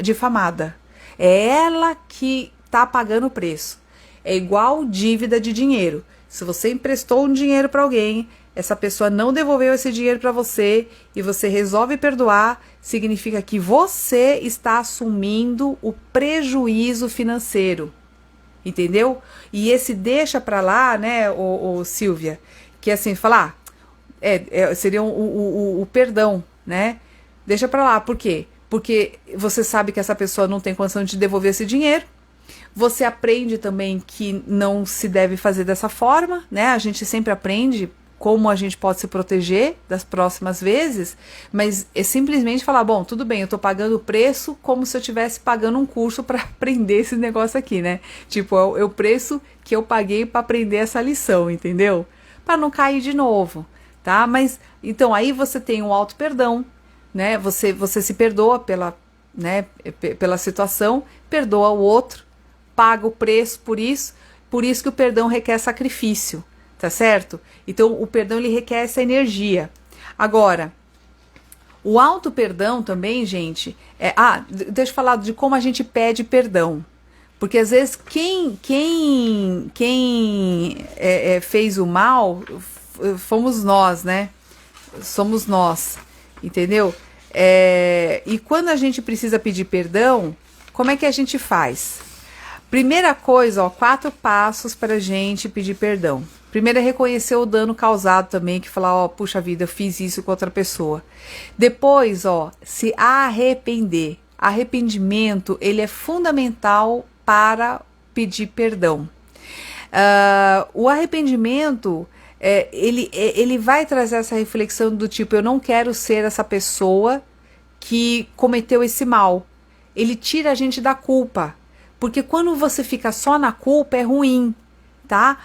difamada. É ela que está pagando o preço. É igual dívida de dinheiro. Se você emprestou um dinheiro para alguém, essa pessoa não devolveu esse dinheiro para você e você resolve perdoar, significa que você está assumindo o prejuízo financeiro. Entendeu? E esse deixa para lá, né, Silvia? Que assim, falar, seria o perdão, né? Deixa pra lá, por quê? Porque você sabe que essa pessoa não tem condição de devolver esse dinheiro, você aprende também que não se deve fazer dessa forma, né? A gente sempre aprende como a gente pode se proteger das próximas vezes, mas é simplesmente falar, bom, tudo bem, eu tô pagando o preço como se eu estivesse pagando um curso para aprender esse negócio aqui, né? Tipo, é o preço que eu paguei para aprender essa lição, entendeu? Para não cair de novo, tá? Mas, então, aí você tem um auto-perdão, né? Você se perdoa pela situação, perdoa o outro, paga o preço por isso que o perdão requer sacrifício, tá certo? Então, o perdão, ele requer essa energia. Agora, o auto-perdão também, gente, deixa eu falar de como a gente pede perdão. Porque às vezes quem fez o mal fomos nós, né? Somos nós, entendeu? E quando a gente precisa pedir perdão, como é que a gente faz? Primeira coisa, ó, 4 passos para a gente pedir perdão. Primeiro é reconhecer o dano causado também, que falar, ó, puxa vida, eu fiz isso com outra pessoa. Depois, ó, se arrepender. Arrependimento, ele é fundamental para pedir perdão. O arrependimento, ele vai trazer essa reflexão do tipo, eu não quero ser essa pessoa que cometeu esse mal. Ele tira a gente da culpa, porque quando você fica só na culpa é ruim, tá?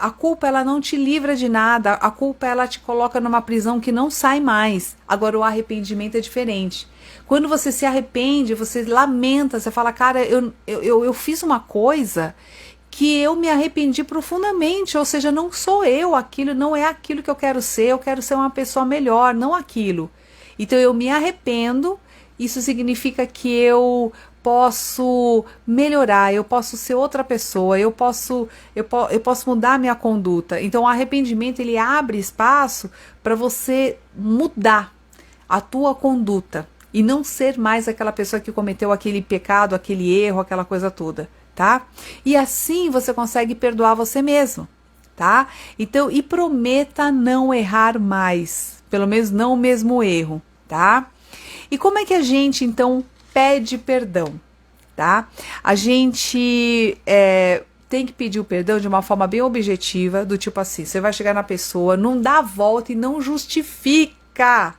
A culpa, ela não te livra de nada, a culpa, ela te coloca numa prisão que não sai mais. Agora, o arrependimento é diferente. Quando você se arrepende, você lamenta, você fala, cara, eu fiz uma coisa que eu me arrependi profundamente, ou seja, não sou eu aquilo, não é aquilo que eu quero ser uma pessoa melhor, não aquilo. Então eu me arrependo, isso significa que eu posso melhorar, eu posso ser outra pessoa, eu posso mudar minha conduta. Então o arrependimento, ele abre espaço para você mudar a tua conduta e não ser mais aquela pessoa que cometeu aquele pecado, aquele erro, aquela coisa toda, tá? E assim você consegue perdoar você mesmo, tá? Então, e prometa não errar mais, pelo menos não o mesmo erro, tá? E como é que a gente então pede perdão, tá? A gente tem que pedir o perdão de uma forma bem objetiva, do tipo assim, você vai chegar na pessoa, não dá a volta e não justifica.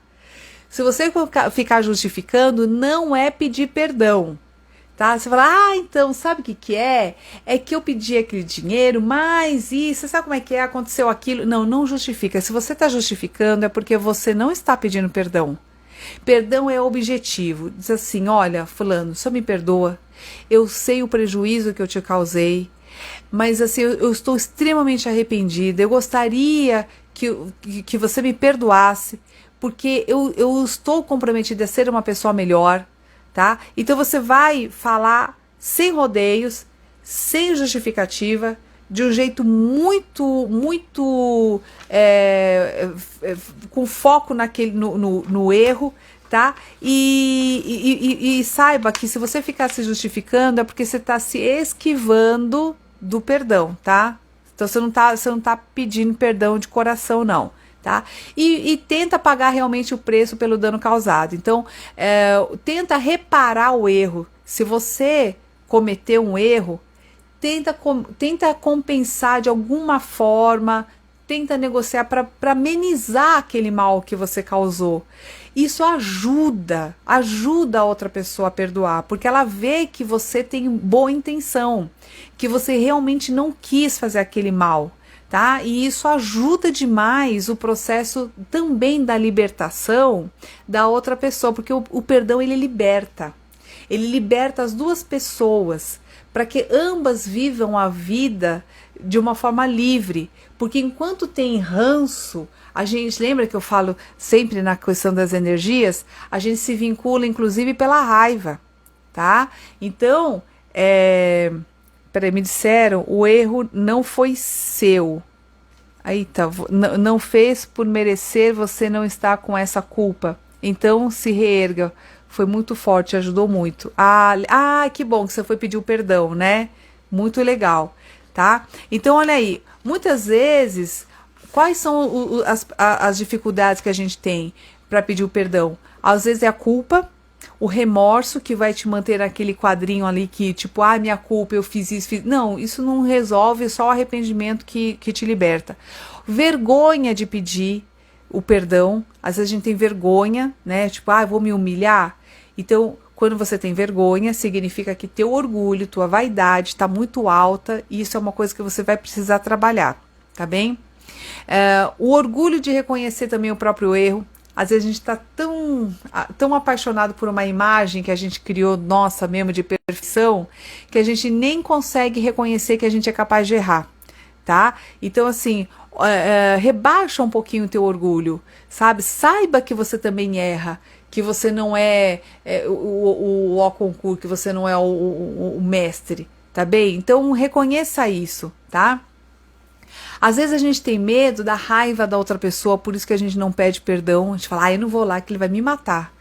Se você ficar justificando, não é pedir perdão, tá? Você fala, então, sabe o que é? É que eu pedi aquele dinheiro, mas isso, você sabe como é que é? Aconteceu aquilo. Não, não justifica. Se você está justificando, é porque você não está pedindo perdão. Perdão é objetivo. Diz assim, olha, fulano, só me perdoa. Eu sei o prejuízo que eu te causei, mas assim, eu estou extremamente arrependida. Eu gostaria que você me perdoasse, porque eu estou comprometida a ser uma pessoa melhor, tá? Então você vai falar sem rodeios, sem justificativa, de um jeito muito com foco no erro, tá? E saiba que se você ficar se justificando é porque você está se esquivando do perdão, tá? Então você não tá pedindo perdão de coração, não. Tá? E tenta pagar realmente o preço pelo dano causado. Então, tenta reparar o erro. Se você cometeu um erro, tenta compensar de alguma forma, tenta negociar para amenizar aquele mal que você causou. Isso ajuda a outra pessoa a perdoar, porque ela vê que você tem boa intenção, que você realmente não quis fazer aquele mal. Tá? E isso ajuda demais o processo também da libertação da outra pessoa, porque o perdão, ele liberta as duas pessoas para que ambas vivam a vida de uma forma livre, porque enquanto tem ranço, a gente lembra que eu falo sempre na questão das energias, a gente se vincula inclusive pela raiva, tá? Então, peraí, me disseram, o erro não foi seu. Aí tá, não fez por merecer, você não está com essa culpa. Então se reerga. Foi muito forte, ajudou muito. Que bom que você foi pedir o perdão, né? Muito legal, tá? Então olha aí, muitas vezes, quais são as dificuldades que a gente tem para pedir o perdão? Às vezes é a culpa, o remorso que vai te manter naquele quadrinho ali que tipo, minha culpa, eu fiz isso, Não, isso não resolve, só o arrependimento que te liberta. Vergonha de pedir o perdão, às vezes a gente tem vergonha, né? Tipo, vou me humilhar. Então, quando você tem vergonha, significa que teu orgulho, tua vaidade está muito alta e isso é uma coisa que você vai precisar trabalhar, tá bem? O orgulho de reconhecer também o próprio erro. Às vezes a gente está tão apaixonado por uma imagem que a gente criou, nossa mesmo, de perfeição, que a gente nem consegue reconhecer que a gente é capaz de errar, tá? Então, assim, rebaixa um pouquinho o teu orgulho, sabe? Saiba que você também erra, que você não é, o concurso, que você não é o mestre, tá bem? Então, reconheça isso, tá? Às vezes a gente tem medo da raiva da outra pessoa, por isso que a gente não pede perdão. A gente fala, eu não vou lá que ele vai me matar.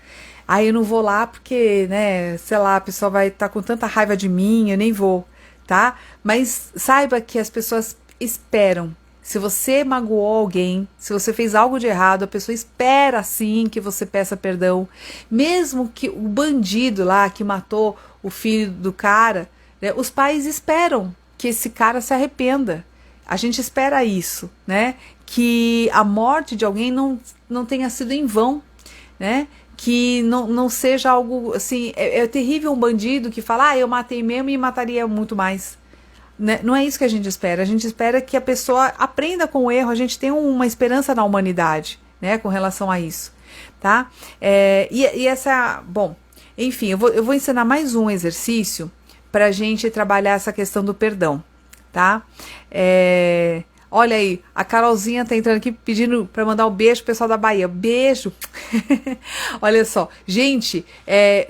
Eu não vou lá porque, né, sei lá, a pessoa vai estar com tanta raiva de mim, eu nem vou, tá? Mas saiba que as pessoas esperam. Se você magoou alguém, se você fez algo de errado, a pessoa espera sim que você peça perdão. Mesmo que o bandido lá que matou o filho do cara, né, os pais esperam que esse cara se arrependa. A gente espera isso, né? Que a morte de alguém não tenha sido em vão, né? Que não seja algo assim. É terrível um bandido que fala, eu matei mesmo e mataria muito mais. né? Não é isso que a gente espera que a pessoa aprenda com o erro, a gente tem uma esperança na humanidade, né, com relação a isso, tá? E essa, bom, enfim, eu vou ensinar mais um exercício para a gente trabalhar essa questão do perdão, tá? Olha aí, a Carolzinha tá entrando aqui pedindo para mandar um beijo pro pessoal da Bahia. Beijo! Olha só, gente,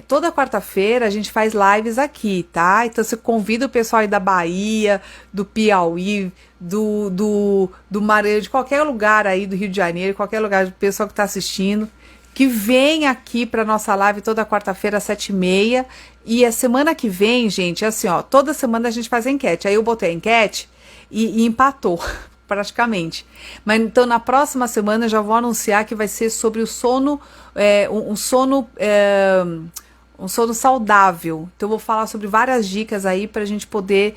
toda quarta-feira a gente faz lives aqui, tá? Então você convida o pessoal aí da Bahia, do Piauí, do Maranhão, de qualquer lugar aí do Rio de Janeiro, qualquer lugar do pessoal que tá assistindo, que vem aqui para nossa live toda quarta-feira às 7h30. E a semana que vem, gente, é assim, ó, toda semana a gente faz a enquete. Aí eu botei a enquete e empatou. Praticamente. Mas então na próxima semana eu já vou anunciar que vai ser sobre o sono, um sono saudável. Então eu vou falar sobre várias dicas aí para a gente poder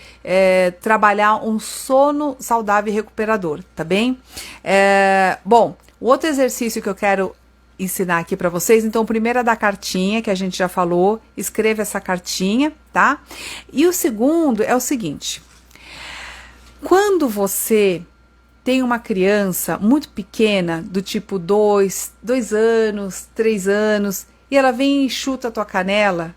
trabalhar um sono saudável e recuperador, tá bem? Bom, o outro exercício que eu quero ensinar aqui para vocês, então o primeiro é da cartinha, que a gente já falou, escreva essa cartinha, tá? E o segundo é o seguinte: quando você tem uma criança muito pequena, do tipo 2 anos, 3 anos, e ela vem e chuta a tua canela,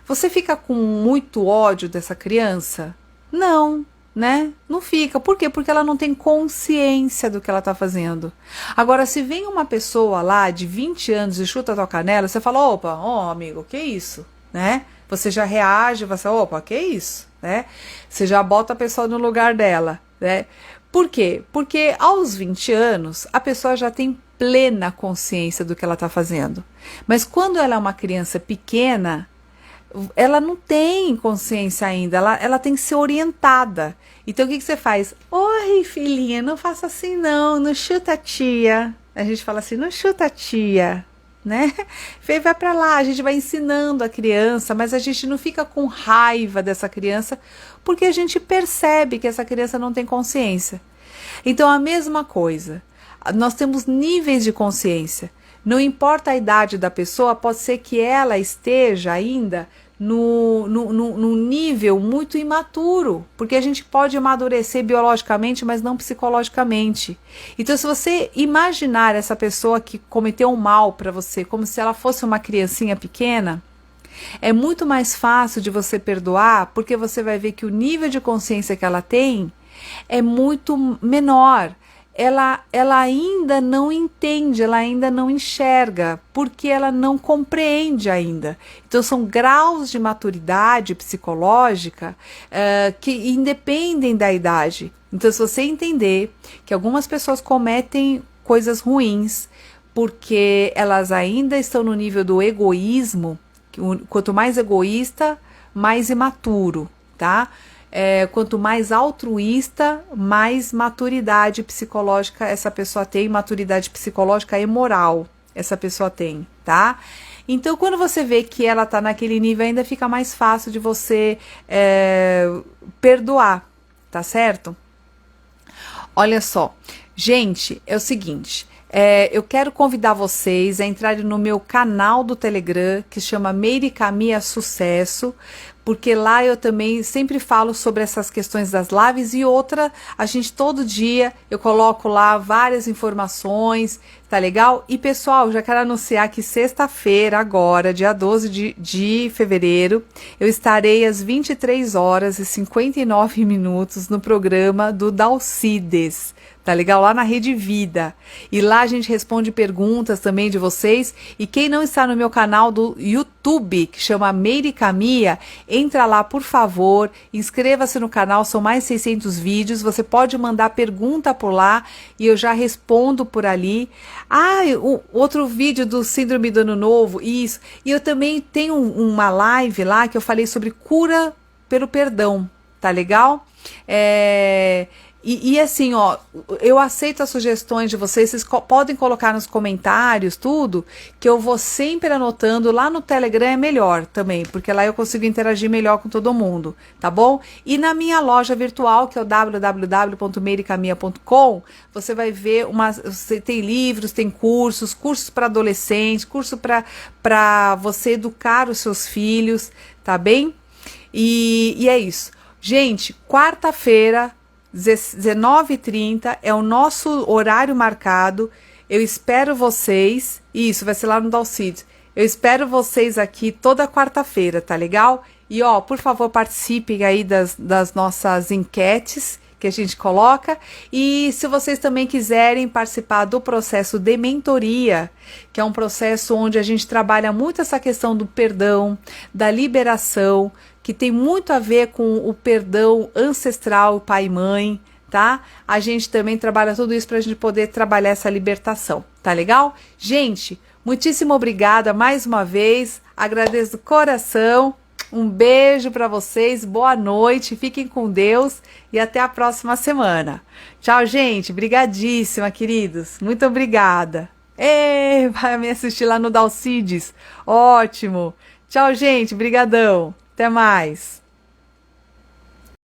você fica com muito ódio dessa criança? Não, né? Não fica. Por quê? Porque ela não tem consciência do que ela tá fazendo. Agora, se vem uma pessoa lá de 20 anos e chuta a tua canela, você fala, opa, amigo, que isso? Né? Você já reage, você, opa, que isso? Né? Você já bota a pessoa no lugar dela, né? Por quê? Porque aos 20 anos, a pessoa já tem plena consciência do que ela está fazendo. Mas quando ela é uma criança pequena, ela não tem consciência ainda, ela tem que ser orientada. Então o que você faz? Oi, filhinha, não faça assim não chuta a tia. A gente fala assim, não chuta a tia, né? Vai para lá, a gente vai ensinando a criança, mas a gente não fica com raiva dessa criança, porque a gente percebe que essa criança não tem consciência. Então a mesma coisa, nós temos níveis de consciência. Não importa a idade da pessoa, pode ser que ela esteja ainda num nível muito imaturo, porque a gente pode amadurecer biologicamente, mas não psicologicamente. Então, se você imaginar essa pessoa que cometeu um mal para você como se ela fosse uma criancinha pequena, é muito mais fácil de você perdoar, porque você vai ver que o nível de consciência que ela tem é muito menor. Ela ainda não entende, ela ainda não enxerga, porque ela não compreende ainda. Então são graus de maturidade psicológica que independem da idade. Então, se você entender que algumas pessoas cometem coisas ruins porque elas ainda estão no nível do egoísmo, quanto mais egoísta, mais imaturo, tá? Quanto mais altruísta, mais maturidade psicológica essa pessoa tem, maturidade psicológica e moral essa pessoa tem, tá? Então, quando você vê que ela tá naquele nível, ainda fica mais fácil de você perdoar, tá certo? Olha só, gente, é o seguinte, eu quero convidar vocês a entrarem no meu canal do Telegram, que chama Meire Camille Sucesso, porque lá eu também sempre falo sobre essas questões das lives e outra, a gente todo dia eu coloco lá várias informações, tá legal? E pessoal, já quero anunciar que sexta-feira agora, dia 12 de fevereiro, eu estarei às 23h59 no programa do Dalcides, tá legal? Lá na Rede Vida. E lá a gente responde perguntas também de vocês. E quem não está no meu canal do YouTube, que chama Meire Camille, entra lá, por favor, inscreva-se no canal, são mais 600 vídeos, você pode mandar pergunta por lá e eu já respondo por ali. O outro vídeo do Síndrome do Ano Novo, isso. E eu também tenho uma live lá que eu falei sobre cura pelo perdão, tá legal? E assim, ó, eu aceito as sugestões de vocês podem colocar nos comentários tudo, que eu vou sempre anotando. Lá no Telegram é melhor também, porque lá eu consigo interagir melhor com todo mundo, tá bom? E na minha loja virtual, que é o www.meiricamille.com, você vai ver você tem livros, tem cursos para adolescentes, curso para você educar os seus filhos, tá bem? E é isso. Gente, quarta-feira, 19h30 é o nosso horário marcado. Eu espero vocês. Isso, vai ser lá no Dalcides. Eu espero vocês aqui toda quarta-feira, tá legal? E ó, por favor, participem aí das nossas enquetes que a gente coloca. E se vocês também quiserem participar do processo de mentoria, que é um processo onde a gente trabalha muito essa questão do perdão, da liberação, que tem muito a ver com o perdão ancestral, pai e mãe, tá? A gente também trabalha tudo isso para a gente poder trabalhar essa libertação, tá legal? Gente, muitíssimo obrigada mais uma vez, agradeço do coração, um beijo para vocês, boa noite, fiquem com Deus e até a próxima semana. Tchau, gente, brigadíssima, queridos, muito obrigada. Vai me assistir lá no Dalcides, ótimo. Tchau, gente, brigadão, até mais.